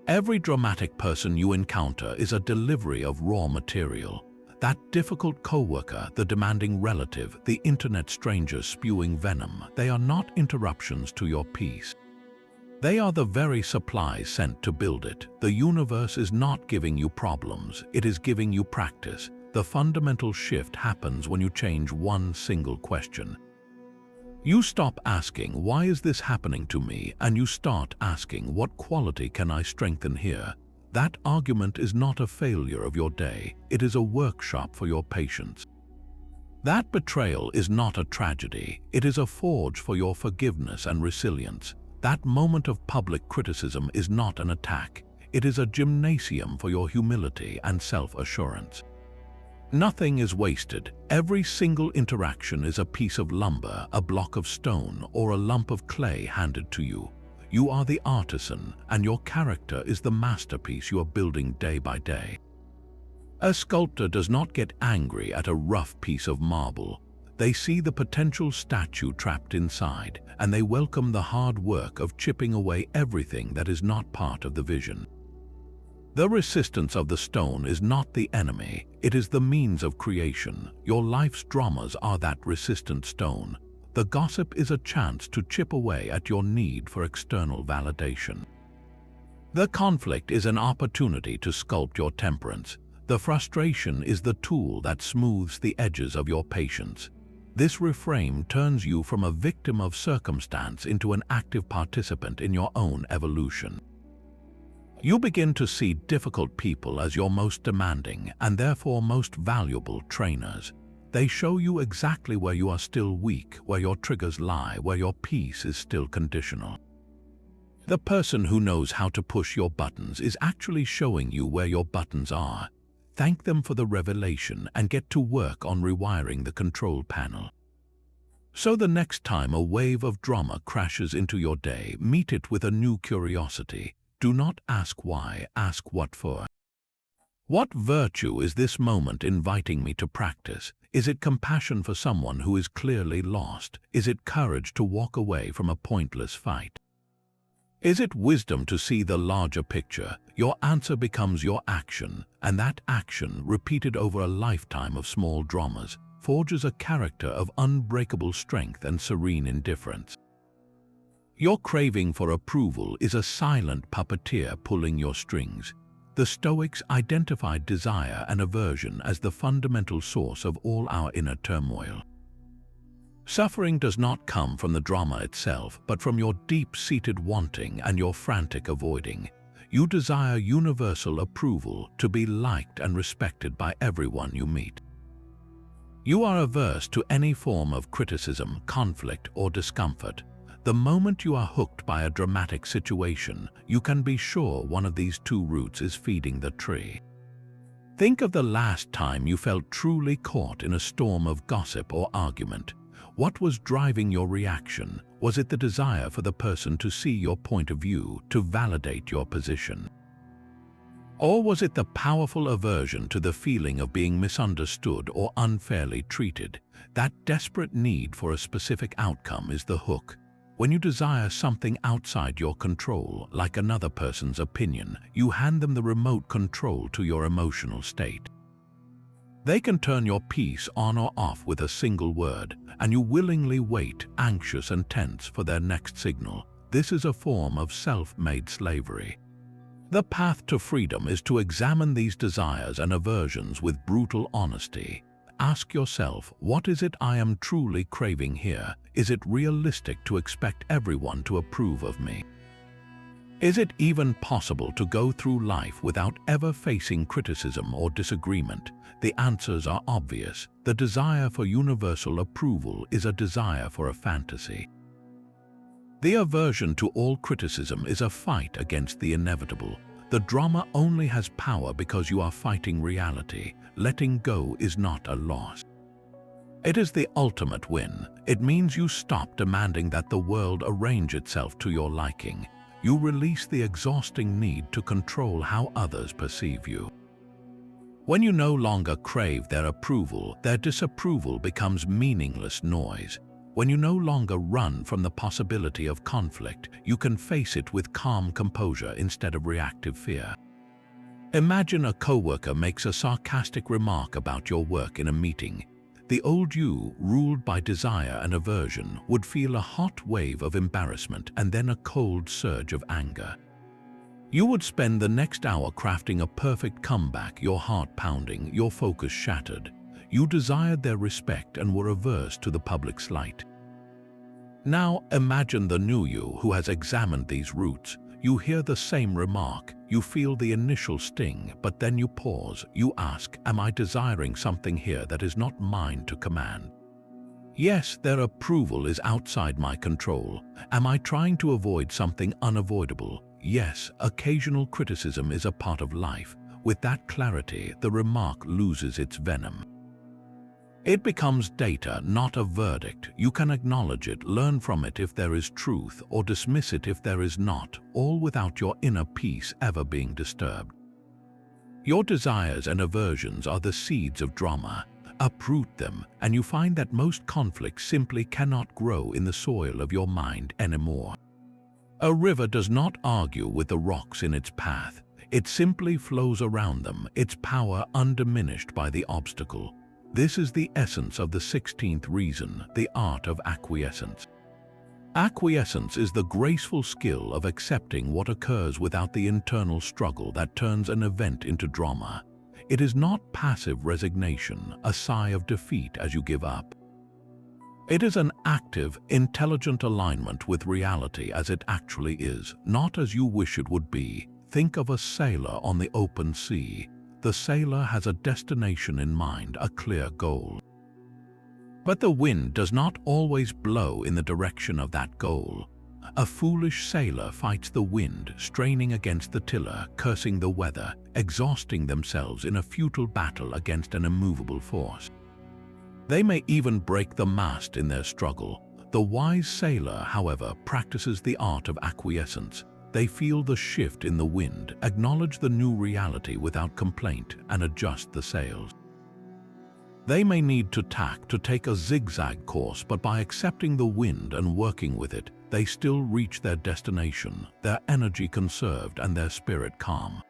Every dramatic person you encounter is a delivery of raw material. That difficult coworker, the demanding relative, the internet stranger spewing venom, they are not interruptions to your peace. They are the very supplies sent to build it. The universe is not giving you problems, it is giving you practice. The fundamental shift happens when you change one single question. You stop asking, "Why is this happening to me?" and you start asking, "What quality can I strengthen here?" That argument is not a failure of your day, it is a workshop for your patience. That betrayal is not a tragedy, it is a forge for your forgiveness and resilience. That moment of public criticism is not an attack, it is a gymnasium for your humility and self-assurance. Nothing is wasted. Every single interaction is a piece of lumber, a block of stone, or a lump of clay handed to you. You are the artisan, and your character is the masterpiece you are building day by day. A sculptor does not get angry at a rough piece of marble. They see the potential statue trapped inside, and they welcome the hard work of chipping away everything that is not part of the vision. The resistance of the stone is not the enemy, it is the means of creation. Your life's dramas are that resistant stone. The gossip is a chance to chip away at your need for external validation. The conflict is an opportunity to sculpt your temperance. The frustration is the tool that smooths the edges of your patience. This reframe turns you from a victim of circumstance into an active participant in your own evolution. You begin to see difficult people as your most demanding and therefore most valuable trainers. They show you exactly where you are still weak, where your triggers lie, where your peace is still conditional. The person who knows how to push your buttons is actually showing you where your buttons are. Thank them for the revelation and get to work on rewiring the control panel. So the next time a wave of drama crashes into your day, meet it with a new curiosity. Do not ask why, ask what for. What virtue is this moment inviting me to practice? Is it compassion for someone who is clearly lost? Is it courage to walk away from a pointless fight? Is it wisdom to see the larger picture? Your answer becomes your action, and that action, repeated over a lifetime of small dramas, forges a character of unbreakable strength and serene indifference. Your craving for approval is a silent puppeteer pulling your strings. The Stoics identified desire and aversion as the fundamental source of all our inner turmoil. Suffering does not come from the drama itself, but from your deep-seated wanting and your frantic avoiding. You desire universal approval, to be liked and respected by everyone you meet. You are averse to any form of criticism, conflict, or discomfort. The moment you are hooked by a dramatic situation, you can be sure one of these two roots is feeding the tree. Think of the last time you felt truly caught in a storm of gossip or argument. What was driving your reaction? Was it the desire for the person to see your point of view, to validate your position? Or was it the powerful aversion to the feeling of being misunderstood or unfairly treated? That desperate need for a specific outcome is the hook. When you desire something outside your control, like another person's opinion, you hand them the remote control to your emotional state. They can turn your peace on or off with a single word, and you willingly wait, anxious and tense, for their next signal. This is a form of self-made slavery. The path to freedom is to examine these desires and aversions with brutal honesty. Ask yourself, what is it I am truly craving here? Is it realistic to expect everyone to approve of me? Is it even possible to go through life without ever facing criticism or disagreement? The answers are obvious. The desire for universal approval is a desire for a fantasy. The aversion to all criticism is a fight against the inevitable. The drama only has power because you are fighting reality. Letting go is not a loss. It is the ultimate win. It means you stop demanding that the world arrange itself to your liking. You release the exhausting need to control how others perceive you. When you no longer crave their approval, their disapproval becomes meaningless noise. When you no longer run from the possibility of conflict, you can face it with calm composure instead of reactive fear. Imagine a coworker makes a sarcastic remark about your work in a meeting. The old you, ruled by desire and aversion, would feel a hot wave of embarrassment and then a cold surge of anger. You would spend the next hour crafting a perfect comeback, your heart pounding, your focus shattered. You desired their respect and were averse to the public slight. Now imagine the new you who has examined these roots. You hear the same remark, you feel the initial sting, but then you pause. You ask, am I desiring something here that is not mine to command? Yes, their approval is outside my control. Am I trying to avoid something unavoidable? Yes, occasional criticism is a part of life. With that clarity, the remark loses its venom. It becomes data, not a verdict. You can acknowledge it, learn from it if there is truth, or dismiss it if there is not, all without your inner peace ever being disturbed. Your desires and aversions are the seeds of drama. Uproot them, and you find that most conflicts simply cannot grow in the soil of your mind anymore. A river does not argue with the rocks in its path. It simply flows around them, its power undiminished by the obstacle. This is the essence of the 16th reason, the art of acquiescence. Acquiescence is the graceful skill of accepting what occurs without the internal struggle that turns an event into drama. It is not passive resignation, a sigh of defeat as you give up. It is an active, intelligent alignment with reality as it actually is, not as you wish it would be. Think of a sailor on the open sea. The sailor has a destination in mind, a clear goal. But the wind does not always blow in the direction of that goal. A foolish sailor fights the wind, straining against the tiller, cursing the weather, exhausting themselves in a futile battle against an immovable force. They may even break the mast in their struggle. The wise sailor, however, practices the art of acquiescence. They feel the shift in the wind, acknowledge the new reality without complaint, and adjust the sails. They may need to tack to take a zigzag course, but by accepting the wind and working with it, they still reach their destination, their energy conserved and their spirit calm.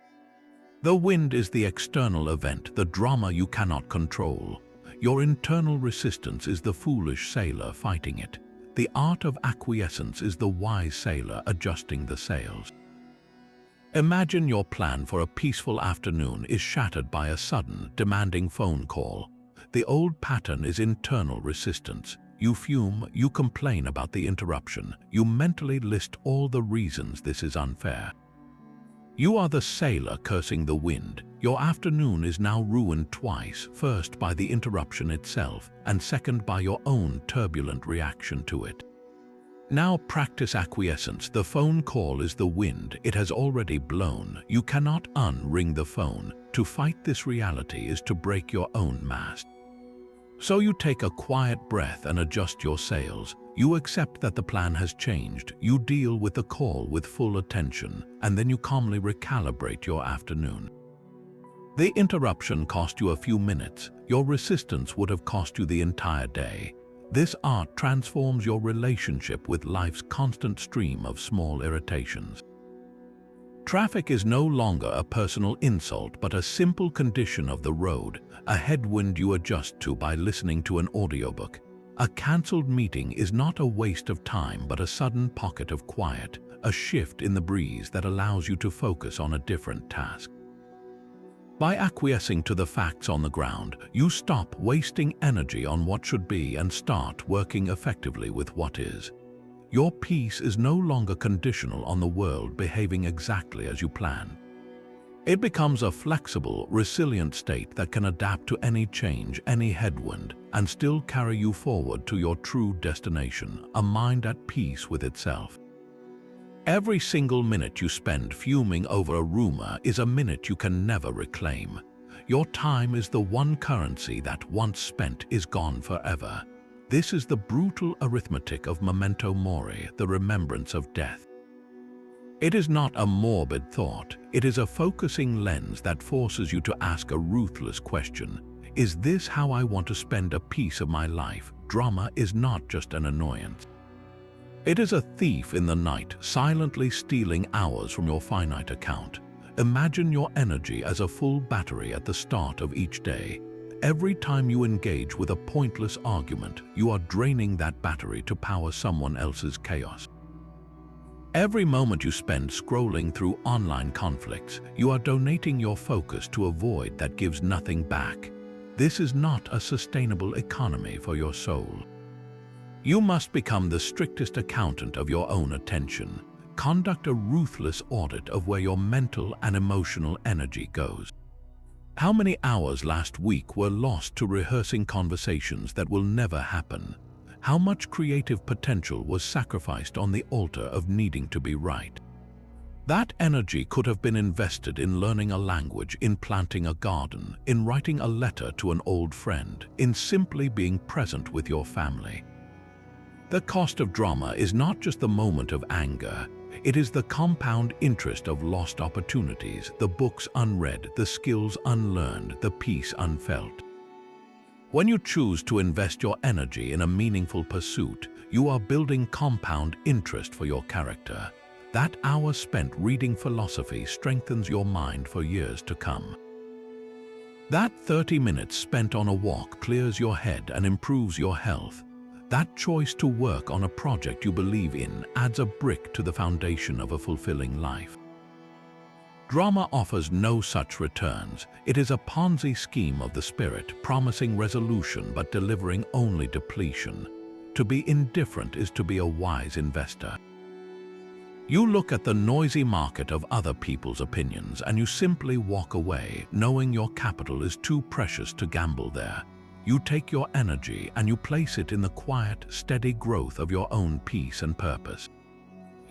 The wind is the external event, the drama you cannot control. Your internal resistance is the foolish sailor fighting it. The art of acquiescence is the wise sailor adjusting the sails. Imagine your plan for a peaceful afternoon is shattered by a sudden, demanding phone call. The old pattern is internal resistance. You fume, you complain about the interruption, you mentally list all the reasons this is unfair. You are the sailor cursing the wind. Your afternoon is now ruined twice, first by the interruption itself, and second by your own turbulent reaction to it. Now practice acquiescence. The phone call is the wind. It has already blown. You cannot unring the phone. To fight this reality is to break your own mast. So you take a quiet breath and adjust your sails. You accept that the plan has changed. You deal with the call with full attention, and then you calmly recalibrate your afternoon. The interruption cost you a few minutes. Your resistance would have cost you the entire day. This art transforms your relationship with life's constant stream of small irritations. Traffic is no longer a personal insult, but a simple condition of the road, a headwind you adjust to by listening to an audiobook. A cancelled meeting is not a waste of time, but a sudden pocket of quiet, a shift in the breeze that allows you to focus on a different task. By acquiescing to the facts on the ground, you stop wasting energy on what should be and start working effectively with what is. Your peace is no longer conditional on the world behaving exactly as you plan. It becomes a flexible, resilient state that can adapt to any change, any headwind, and still carry you forward to your true destination, a mind at peace with itself. Every single minute you spend fuming over a rumor is a minute you can never reclaim. Your time is the one currency that, once spent, is gone forever. This is the brutal arithmetic of memento mori, the remembrance of death. It is not a morbid thought. It is a focusing lens that forces you to ask a ruthless question. Is this how I want to spend a piece of my life? Drama is not just an annoyance. It is a thief in the night, silently stealing hours from your finite account. Imagine your energy as a full battery at the start of each day. Every time you engage with a pointless argument, you are draining that battery to power someone else's chaos. Every moment you spend scrolling through online conflicts, you are donating your focus to a void that gives nothing back. This is not a sustainable economy for your soul. You must become the strictest accountant of your own attention. Conduct a ruthless audit of where your mental and emotional energy goes. How many hours last week were lost to rehearsing conversations that will never happen? How much creative potential was sacrificed on the altar of needing to be right? That energy could have been invested in learning a language, in planting a garden, in writing a letter to an old friend, in simply being present with your family. The cost of drama is not just the moment of anger. It is the compound interest of lost opportunities, the books unread, the skills unlearned, the peace unfelt. When you choose to invest your energy in a meaningful pursuit, you are building compound interest for your character. That hour spent reading philosophy strengthens your mind for years to come. That 30 minutes spent on a walk clears your head and improves your health. That choice to work on a project you believe in adds a brick to the foundation of a fulfilling life. Drama offers no such returns. It is a Ponzi scheme of the spirit, promising resolution but delivering only depletion. To be indifferent is to be a wise investor. You look at the noisy market of other people's opinions and you simply walk away, knowing your capital is too precious to gamble there. You take your energy and you place it in the quiet, steady growth of your own peace and purpose.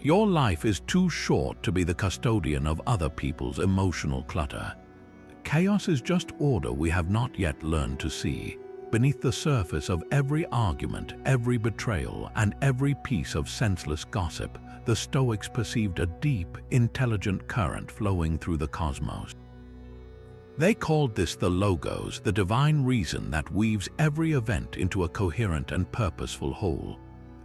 Your life is too short to be the custodian of other people's emotional clutter. Chaos is just order we have not yet learned to see. Beneath the surface of every argument, every betrayal, and every piece of senseless gossip, the Stoics perceived a deep, intelligent current flowing through the cosmos. They called this the logos, the divine reason that weaves every event into a coherent and purposeful whole.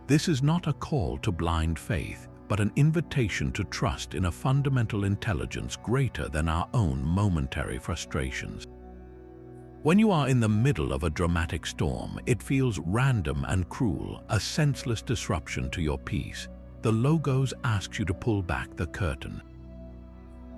This is not a call to blind faith, but an invitation to trust in a fundamental intelligence greater than our own momentary frustrations. When you are in the middle of a dramatic storm, it feels random and cruel, a senseless disruption to your peace. The logos asks you to pull back the curtain.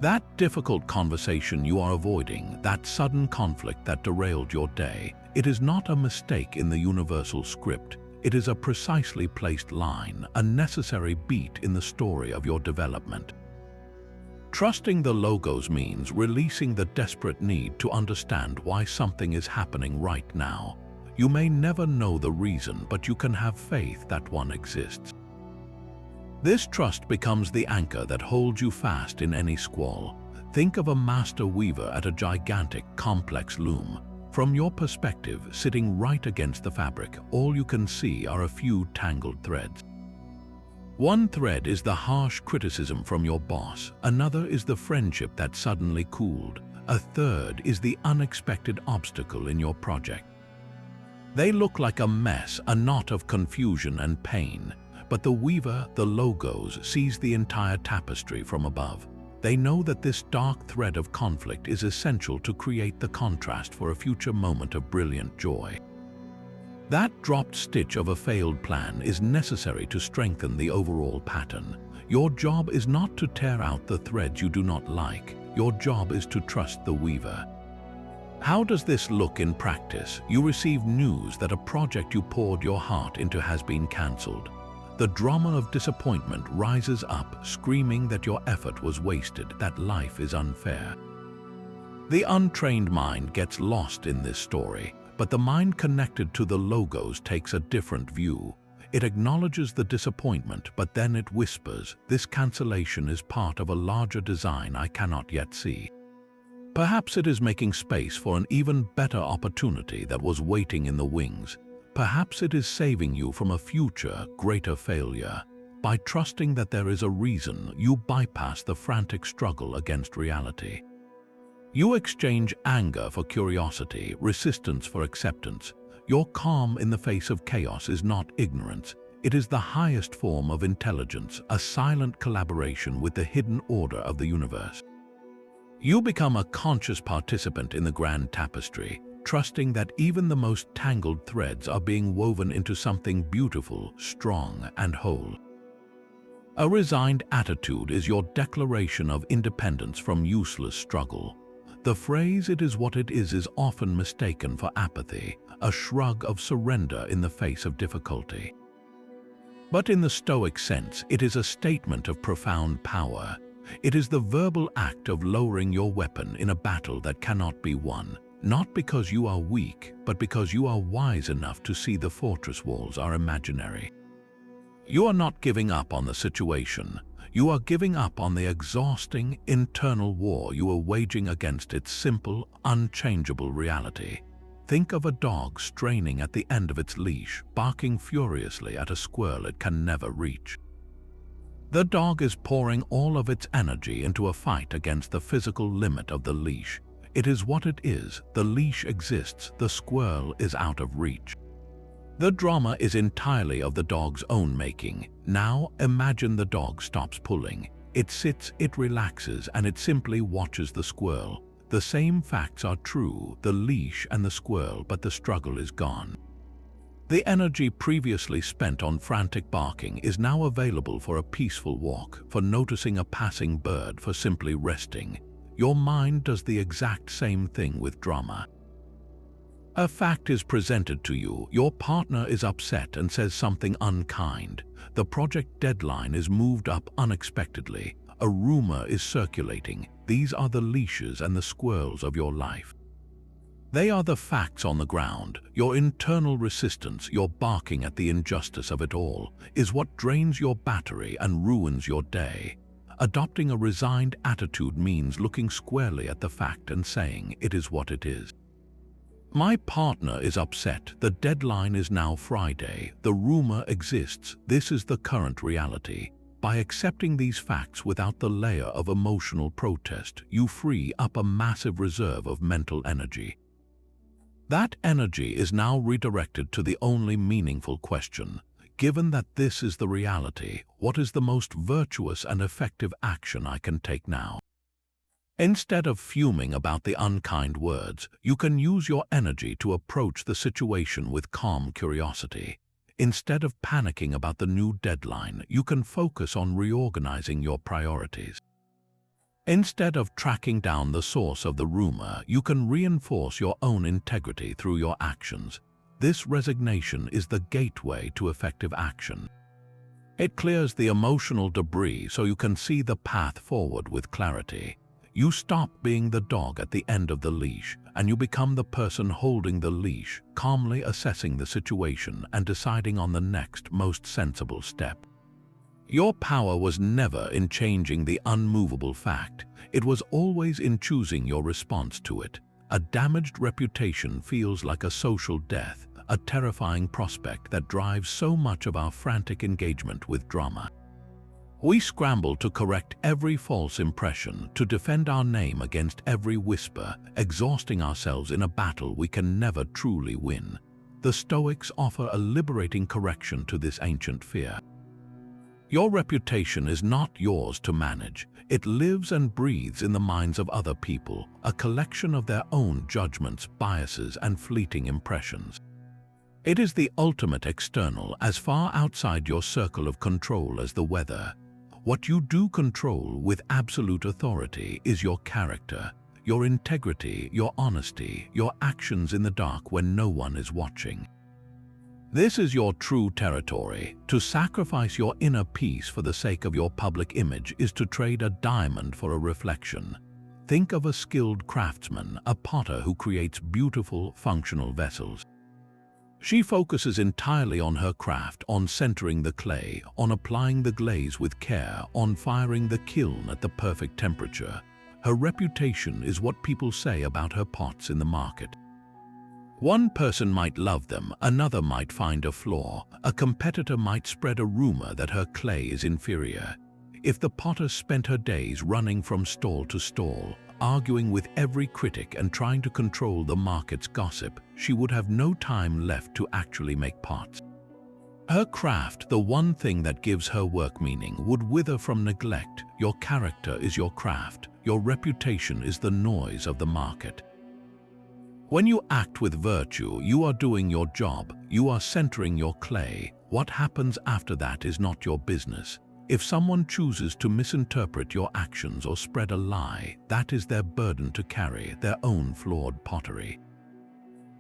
That difficult conversation you are avoiding, that sudden conflict that derailed your day, it is not a mistake in the universal script. It is a precisely placed line, a necessary beat in the story of your development. Trusting the logos means releasing the desperate need to understand why something is happening right now. You may never know the reason, but you can have faith that one exists. This trust becomes the anchor that holds you fast in any squall. Think of a master weaver at a gigantic, complex loom. From your perspective, sitting right against the fabric, all you can see are a few tangled threads. One thread is the harsh criticism from your boss, another is the friendship that suddenly cooled, a third is the unexpected obstacle in your project. They look like a mess, a knot of confusion and pain, but the weaver, the logos, sees the entire tapestry from above. They know that this dark thread of conflict is essential to create the contrast for a future moment of brilliant joy. That dropped stitch of a failed plan is necessary to strengthen the overall pattern. Your job is not to tear out the threads you do not like. Your job is to trust the weaver. How does this look in practice? You receive news that a project you poured your heart into has been cancelled. The drama of disappointment rises up, screaming that your effort was wasted, that life is unfair. The untrained mind gets lost in this story, but the mind connected to the logos takes a different view. It acknowledges the disappointment, but then it whispers, "This cancellation is part of a larger design I cannot yet see." Perhaps it is making space for an even better opportunity that was waiting in the wings. Perhaps it is saving you from a future, greater failure. By trusting that there is a reason, you bypass the frantic struggle against reality. You exchange anger for curiosity, resistance for acceptance. Your calm in the face of chaos is not ignorance. It is the highest form of intelligence, a silent collaboration with the hidden order of the universe. You become a conscious participant in the grand tapestry, trusting that even the most tangled threads are being woven into something beautiful, strong, and whole. A resigned attitude is your declaration of independence from useless struggle. The phrase "it is what it is" often mistaken for apathy, a shrug of surrender in the face of difficulty. But in the Stoic sense, it is a statement of profound power. It is the verbal act of lowering your weapon in a battle that cannot be won, not because you are weak, but because you are wise enough to see the fortress walls are imaginary. You are not giving up on the situation. You are giving up on the exhausting internal war you are waging against its simple, unchangeable reality. Think of a dog straining at the end of its leash, barking furiously at a squirrel it can never reach. The dog is pouring all of its energy into a fight against the physical limit of the leash. It is what it is. The leash exists. The squirrel is out of reach. The drama is entirely of the dog's own making. Now imagine the dog stops pulling. It sits, it relaxes, and it simply watches the squirrel. The same facts are true, the leash and the squirrel, but the struggle is gone. The energy previously spent on frantic barking is now available for a peaceful walk, for noticing a passing bird, for simply resting. Your mind does the exact same thing with drama. A fact is presented to you, your partner is upset and says something unkind. The project deadline is moved up unexpectedly. A rumor is circulating. These are the leashes and the squirrels of your life. They are the facts on the ground. Your internal resistance, your barking at the injustice of it all, is what drains your battery and ruins your day. Adopting a resigned attitude means looking squarely at the fact and saying, it is what it is. My partner is upset. The deadline is now Friday. The rumor exists. This is the current reality. By accepting these facts without the layer of emotional protest, you free up a massive reserve of mental energy. That energy is now redirected to the only meaningful question. Given that this is the reality, what is the most virtuous and effective action I can take now? Instead of fuming about the unkind words, you can use your energy to approach the situation with calm curiosity. Instead of panicking about the new deadline, you can focus on reorganizing your priorities. Instead of tracking down the source of the rumor, you can reinforce your own integrity through your actions. This resignation is the gateway to effective action. It clears the emotional debris so you can see the path forward with clarity. You stop being the dog at the end of the leash, and you become the person holding the leash, calmly assessing the situation and deciding on the next most sensible step. Your power was never in changing the unmovable fact. It was always in choosing your response to it. A damaged reputation feels like a social death, a terrifying prospect that drives so much of our frantic engagement with drama. We scramble to correct every false impression, to defend our name against every whisper, exhausting ourselves in a battle we can never truly win. The Stoics offer a liberating correction to this ancient fear. Your reputation is not yours to manage. It lives and breathes in the minds of other people, a collection of their own judgments, biases, and fleeting impressions. It is the ultimate external, as far outside your circle of control as the weather. What you do control with absolute authority is your character, your integrity, your honesty, your actions in the dark when no one is watching. This is your true territory. To sacrifice your inner peace for the sake of your public image is to trade a diamond for a reflection. Think of a skilled craftsman, a potter who creates beautiful, functional vessels. She focuses entirely on her craft, on centering the clay, on applying the glaze with care, on firing the kiln at the perfect temperature. Her reputation is what people say about her pots in the market. One person might love them, another might find a flaw, a competitor might spread a rumor that her clay is inferior. If the potter spent her days running from stall to stall, arguing with every critic and trying to control the market's gossip, she would have no time left to actually make pots. Her craft, the one thing that gives her work meaning, would wither from neglect. Your character is your craft. Your reputation is the noise of the market. When you act with virtue, you are doing your job. You are centering your clay. What happens after that is not your business. If someone chooses to misinterpret your actions or spread a lie, that is their burden to carry, their own flawed pottery.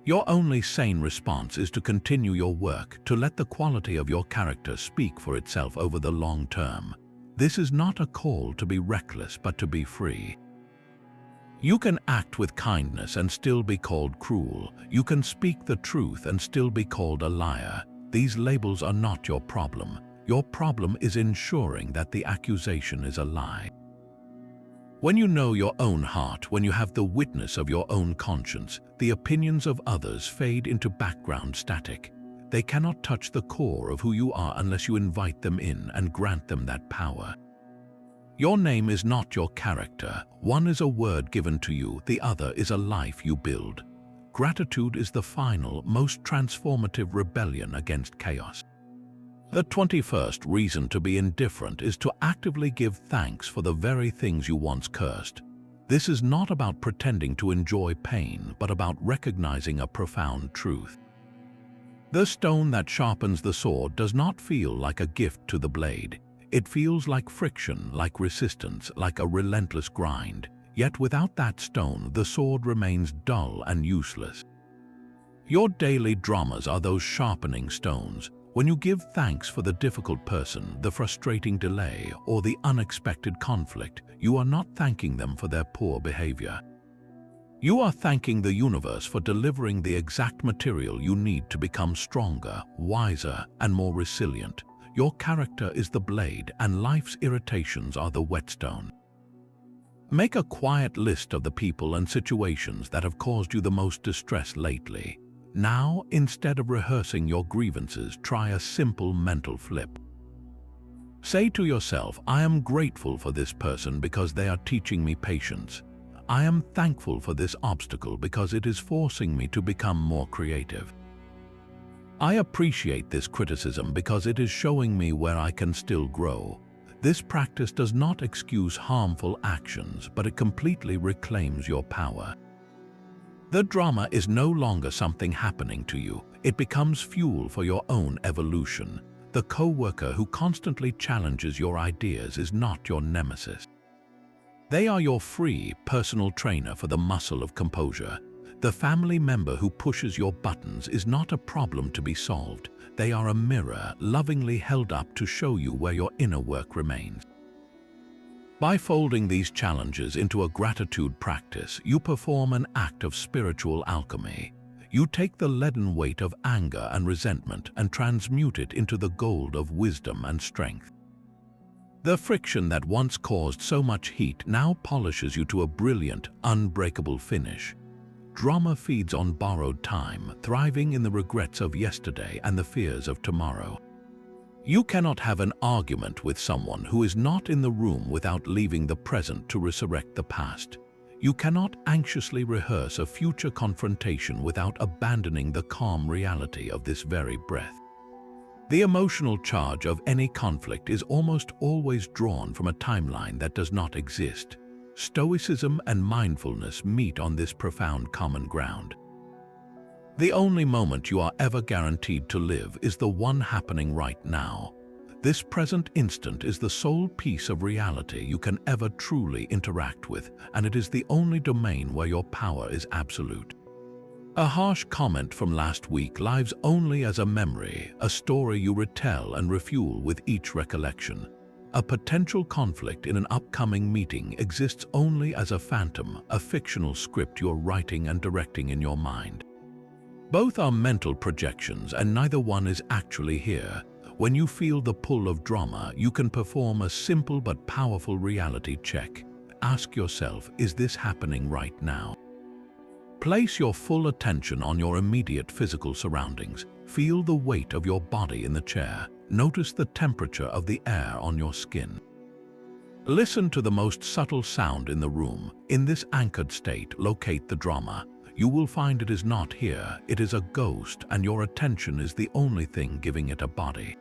Your only sane response is to continue your work, to let the quality of your character speak for itself over the long term. This is not a call to be reckless, but to be free. You can act with kindness and still be called cruel. You can speak the truth and still be called a liar. These labels are not your problem. Your problem is ensuring that the accusation is a lie. When you know your own heart, when you have the witness of your own conscience, the opinions of others fade into background static. They cannot touch the core of who you are unless you invite them in and grant them that power. Your name is not your character. One is a word given to you, the other is a life you build. gratitude is the final, most transformative rebellion against chaos. The 21st reason to be indifferent is to actively give thanks for the very things you once cursed. This is not about pretending to enjoy pain, but about recognizing a profound truth. The stone that sharpens the sword does not feel like a gift to the blade. It feels like friction, like resistance, like a relentless grind. Yet without that stone, the sword remains dull and useless. Your daily dramas are those sharpening stones. When you give thanks for the difficult person, the frustrating delay, or the unexpected conflict, you are not thanking them for their poor behavior. You are thanking the universe for delivering the exact material you need to become stronger, wiser, and more resilient. Your character is the blade, and life's irritations are the whetstone. Make a quiet list of the people and situations that have caused you the most distress lately. Now, instead of rehearsing your grievances, try a simple mental flip. Say to yourself, I am grateful for this person because they are teaching me patience. I am thankful for this obstacle because it is forcing me to become more creative. I appreciate this criticism because it is showing me where I can still grow. This practice does not excuse harmful actions, but it completely reclaims your power. The drama is no longer something happening to you. It becomes fuel for your own evolution. The co-worker who constantly challenges your ideas is not your nemesis. They are your free personal trainer for the muscle of composure. The family member who pushes your buttons is not a problem to be solved. They are a mirror lovingly held up to show you where your inner work remains. By folding these challenges into a gratitude practice, you perform an act of spiritual alchemy. You take the leaden weight of anger and resentment and transmute it into the gold of wisdom and strength. The friction that once caused so much heat now polishes you to a brilliant, unbreakable finish. Drama feeds on borrowed time, thriving in the regrets of yesterday and the fears of tomorrow. You cannot have an argument with someone who is not in the room without leaving the present to resurrect the past. You cannot anxiously rehearse a future confrontation without abandoning the calm reality of this very breath. The emotional charge of any conflict is almost always drawn from a timeline that does not exist. Stoicism and mindfulness meet on this profound common ground. The only moment you are ever guaranteed to live is the one happening right now. This present instant is the sole piece of reality you can ever truly interact with, and it is the only domain where your power is absolute. A harsh comment from last week lives only as a memory, a story you retell and refuel with each recollection. A potential conflict in an upcoming meeting exists only as a phantom, a fictional script you're writing and directing in your mind. Both are mental projections, and neither one is actually here. When you feel the pull of drama, you can perform a simple but powerful reality check. Ask yourself, is this happening right now? Place your full attention on your immediate physical surroundings. Feel the weight of your body in the chair. Notice the temperature of the air on your skin. Listen to the most subtle sound in the room. In this anchored state, locate the drama. You will find it is not here, it is a ghost, and your attention is the only thing giving it a body.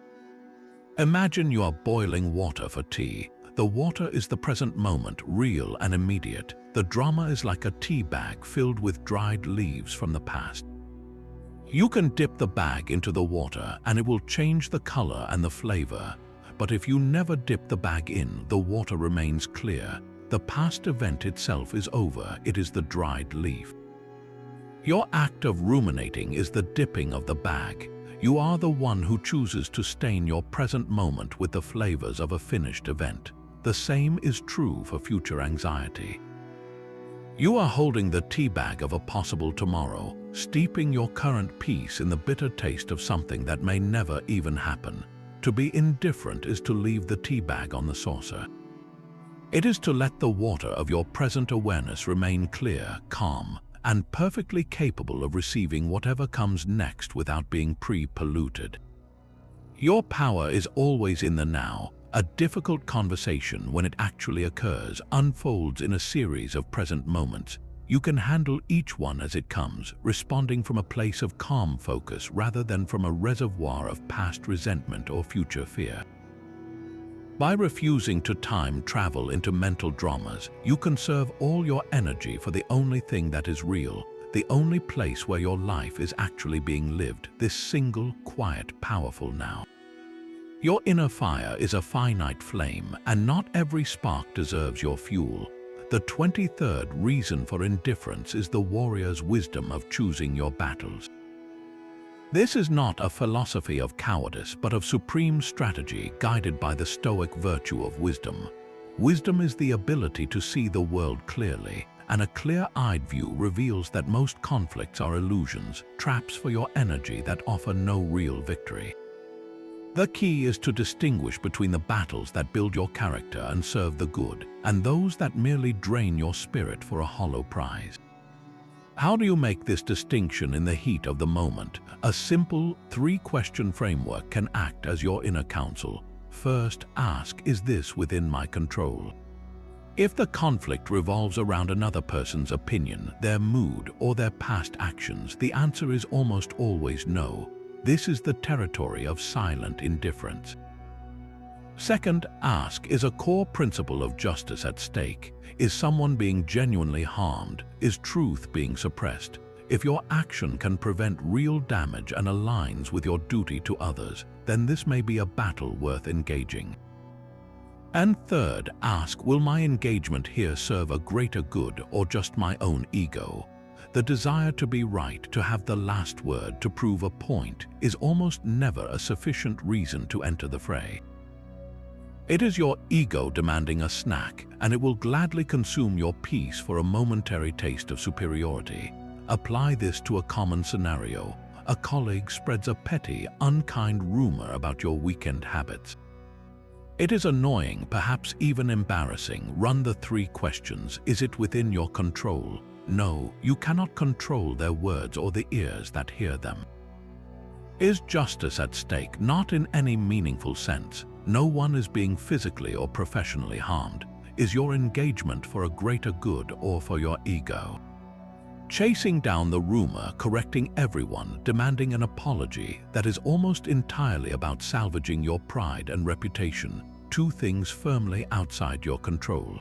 Imagine you are boiling water for tea. The water is the present moment, real and immediate. The drama is like a tea bag filled with dried leaves from the past. You can dip the bag into the water and it will change the color and the flavor. But if you never dip the bag in, the water remains clear. The past event itself is over, it is the dried leaf. Your act of ruminating is the dipping of the bag. You are the one who chooses to stain your present moment with the flavors of a finished event. The same is true for future anxiety. You are holding the tea bag of a possible tomorrow, steeping your current peace in the bitter taste of something that may never even happen. To be indifferent is to leave the tea bag on the saucer. It is to let the water of your present awareness remain clear, calm, and perfectly capable of receiving whatever comes next without being pre-polluted. Your power is always in the now. A difficult conversation, when it actually occurs, unfolds in a series of present moments. You can handle each one as it comes, responding from a place of calm focus rather than from a reservoir of past resentment or future fear. By refusing to time travel into mental dramas, you conserve all your energy for the only thing that is real, the only place where your life is actually being lived, this single, quiet, powerful now. Your inner fire is a finite flame, and not every spark deserves your fuel. The 23rd reason for indifference is the warrior's wisdom of choosing your battles. This is not a philosophy of cowardice, but of supreme strategy guided by the Stoic virtue of wisdom. Wisdom is the ability to see the world clearly, and a clear-eyed view reveals that most conflicts are illusions, traps for your energy that offer no real victory. The key is to distinguish between the battles that build your character and serve the good, and those that merely drain your spirit for a hollow prize. How do you make this distinction in the heat of the moment? A simple three-question framework can act as your inner counsel. First, ask, is this within my control? If the conflict revolves around another person's opinion, their mood, or their past actions, the answer is almost always no. This is the territory of silent indifference. Second, ask, is a core principle of justice at stake? Is someone being genuinely harmed? Is truth being suppressed? If your action can prevent real damage and aligns with your duty to others, then this may be a battle worth engaging. And third, ask, will my engagement here serve a greater good or just my own ego? The desire to be right, to have the last word, to prove a point, is almost never a sufficient reason to enter the fray. It is your ego demanding a snack, and it will gladly consume your peace for a momentary taste of superiority. Apply this to a common scenario. A colleague spreads a petty, unkind rumor about your weekend habits. It is annoying, perhaps even embarrassing. Run the three questions. Is it within your control? No, you cannot control their words or the ears that hear them. Is justice at stake? Not in any meaningful sense. No one is being physically or professionally harmed. Is your engagement for a greater good or for your ego? Chasing down the rumor, correcting everyone, demanding an apology, that is almost entirely about salvaging your pride and reputation, two things firmly outside your control.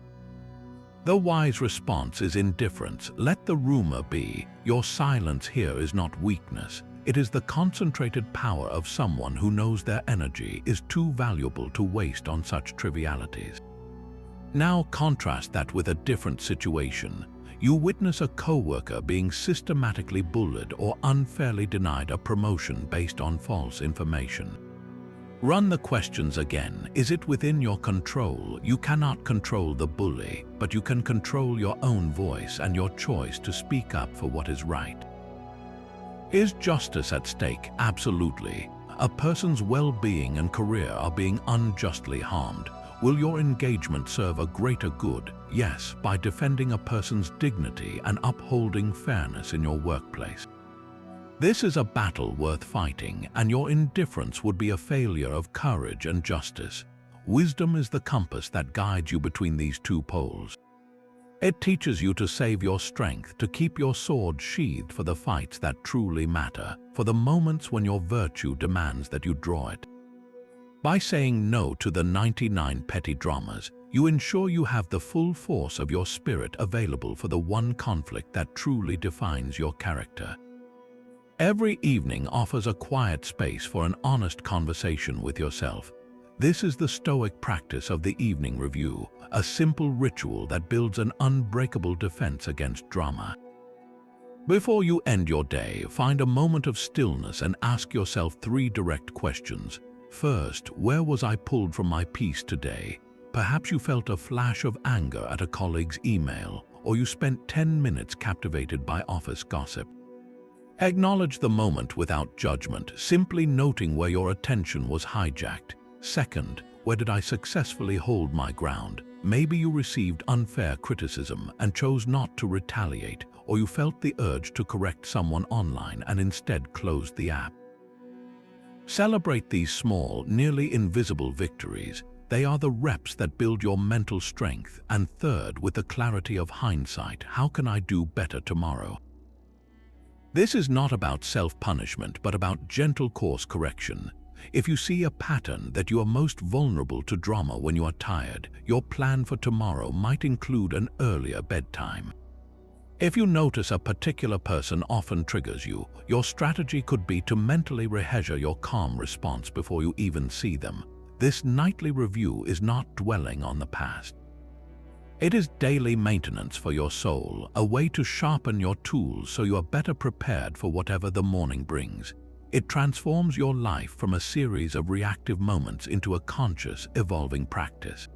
The wise response is indifference. Let the rumor be. Your silence here is not weakness. It is the concentrated power of someone who knows their energy is too valuable to waste on such trivialities. Now contrast that with a different situation. You witness a coworker being systematically bullied or unfairly denied a promotion based on false information. Run the questions again. Is it within your control? You cannot control the bully, but you can control your own voice and your choice to speak up for what is right. Is justice at stake? Absolutely. A person's well-being and career are being unjustly harmed. Will your engagement serve a greater good? Yes, by defending a person's dignity and upholding fairness in your workplace. This is a battle worth fighting, and your indifference would be a failure of courage and justice. Wisdom is the compass that guides you between these two poles. It teaches you to save your strength, to keep your sword sheathed for the fights that truly matter, for the moments when your virtue demands that you draw it. By saying no to the 99 petty dramas, you ensure you have the full force of your spirit available for the one conflict that truly defines your character. Every evening offers a quiet space for an honest conversation with yourself. This is the Stoic practice of the evening review, a simple ritual that builds an unbreakable defense against drama. Before you end your day, find a moment of stillness and ask yourself three direct questions. First, where was I pulled from my peace today? Perhaps you felt a flash of anger at a colleague's email, or you spent 10 minutes captivated by office gossip. Acknowledge the moment without judgment, simply noting where your attention was hijacked. Second, where did I successfully hold my ground? Maybe you received unfair criticism and chose not to retaliate, or you felt the urge to correct someone online and instead closed the app. Celebrate these small, nearly invisible victories. They are the reps that build your mental strength. And third, with the clarity of hindsight, how can I do better tomorrow? This is not about self-punishment, but about gentle course correction. If you see a pattern that you are most vulnerable to drama when you are tired, your plan for tomorrow might include an earlier bedtime. If you notice a particular person often triggers you, your strategy could be to mentally rehearse your calm response before you even see them. This nightly review is not dwelling on the past. It is daily maintenance for your soul, a way to sharpen your tools so you are better prepared for whatever the morning brings. It transforms your life from a series of reactive moments into a conscious, evolving practice.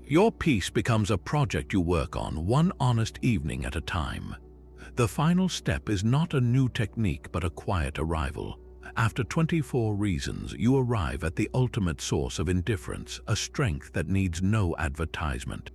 Your peace becomes a project you work on, one honest evening at a time. The final step is not a new technique but a quiet arrival. After 24 reasons, you arrive at the ultimate source of indifference, a strength that needs no advertisement.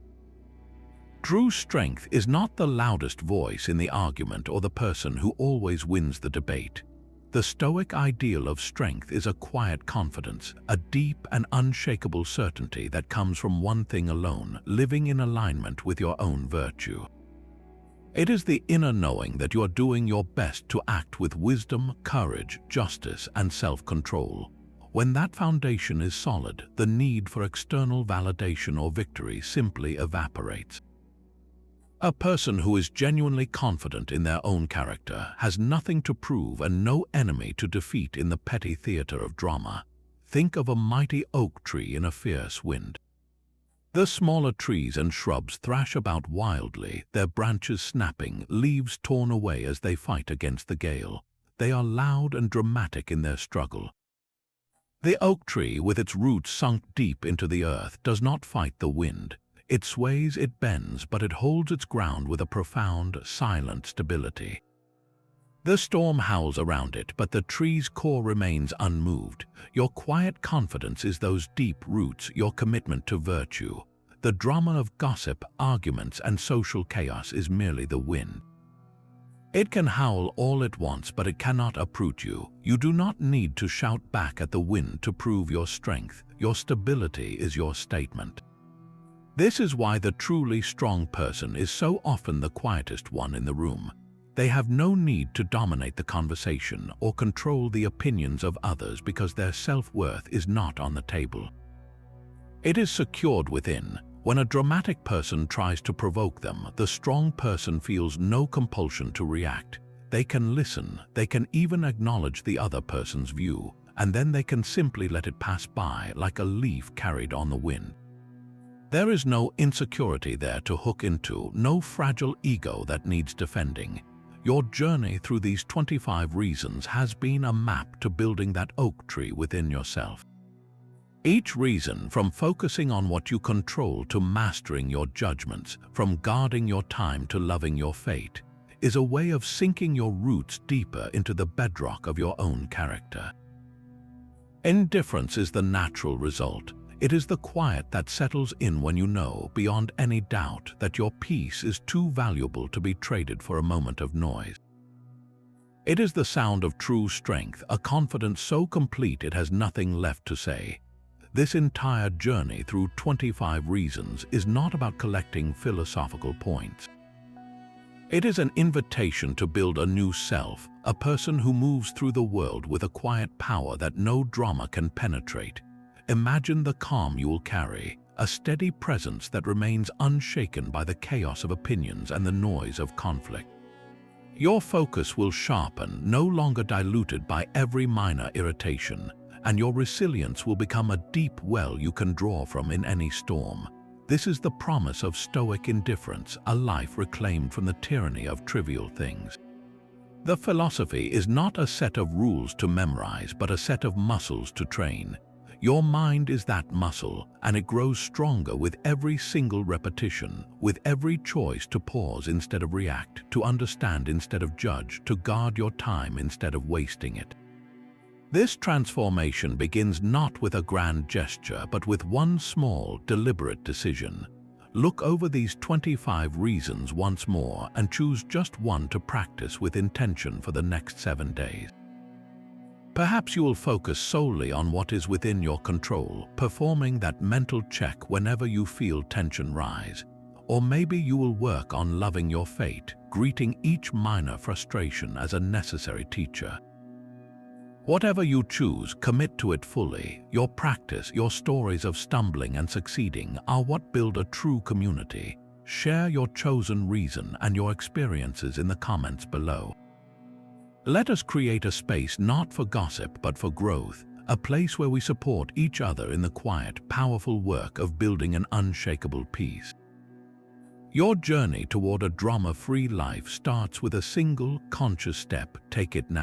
True strength is not the loudest voice in the argument or the person who always wins the debate. The Stoic ideal of strength is a quiet confidence, a deep and unshakable certainty that comes from one thing alone, living in alignment with your own virtue. It is the inner knowing that you are doing your best to act with wisdom, courage, justice, and self-control. When that foundation is solid, the need for external validation or victory simply evaporates. A person who is genuinely confident in their own character has nothing to prove and no enemy to defeat in the petty theater of drama. Think of a mighty oak tree in a fierce wind. The smaller trees and shrubs thrash about wildly, their branches snapping, leaves torn away as they fight against the gale. They are loud and dramatic in their struggle. The oak tree, with its roots sunk deep into the earth, does not fight the wind. It sways, it bends, but it holds its ground with a profound, silent stability. The storm howls around it, but the tree's core remains unmoved. Your quiet confidence is those deep roots, your commitment to virtue. The drama of gossip, arguments, and social chaos is merely the wind. It can howl all it wants, but it cannot uproot you. You do not need to shout back at the wind to prove your strength. Your stability is your statement. This is why the truly strong person is so often the quietest one in the room. They have no need to dominate the conversation or control the opinions of others because their self-worth is not on the table. It is secured within. When a dramatic person tries to provoke them, the strong person feels no compulsion to react. They can listen, they can even acknowledge the other person's view, and then they can simply let it pass by like a leaf carried on the wind. There is no insecurity there to hook into, no fragile ego that needs defending. Your journey through these 25 reasons has been a map to building that oak tree within yourself. Each reason, from focusing on what you control to mastering your judgments, from guarding your time to loving your fate, is a way of sinking your roots deeper into the bedrock of your own character. Indifference is the natural result. It is the quiet that settles in when you know, beyond any doubt, that your peace is too valuable to be traded for a moment of noise. It is the sound of true strength, a confidence so complete it has nothing left to say. This entire journey through 25 reasons is not about collecting philosophical points. It is an invitation to build a new self, a person who moves through the world with a quiet power that no drama can penetrate. Imagine the calm you will carry, a steady presence that remains unshaken by the chaos of opinions and the noise of conflict. Your focus will sharpen, no longer diluted by every minor irritation, and your resilience will become a deep well you can draw from in any storm. This is the promise of Stoic indifference, a life reclaimed from the tyranny of trivial things. The philosophy is not a set of rules to memorize, but a set of muscles to train. Your mind is that muscle, and it grows stronger with every single repetition, with every choice to pause instead of react, to understand instead of judge, to guard your time instead of wasting it. This transformation begins not with a grand gesture, but with one small, deliberate decision. Look over these 25 reasons once more and choose just one to practice with intention for the next 7 days. Perhaps you will focus solely on what is within your control, performing that mental check whenever you feel tension rise. Or maybe you will work on loving your fate, greeting each minor frustration as a necessary teacher. Whatever you choose, commit to it fully. Your practice, your stories of stumbling and succeeding are what build a true community. Share your chosen reason and your experiences in the comments below. Let us create a space not for gossip but for growth, a place where we support each other in the quiet, powerful work of building an unshakable peace. Your journey toward a drama-free life starts with a single conscious step. Take it now.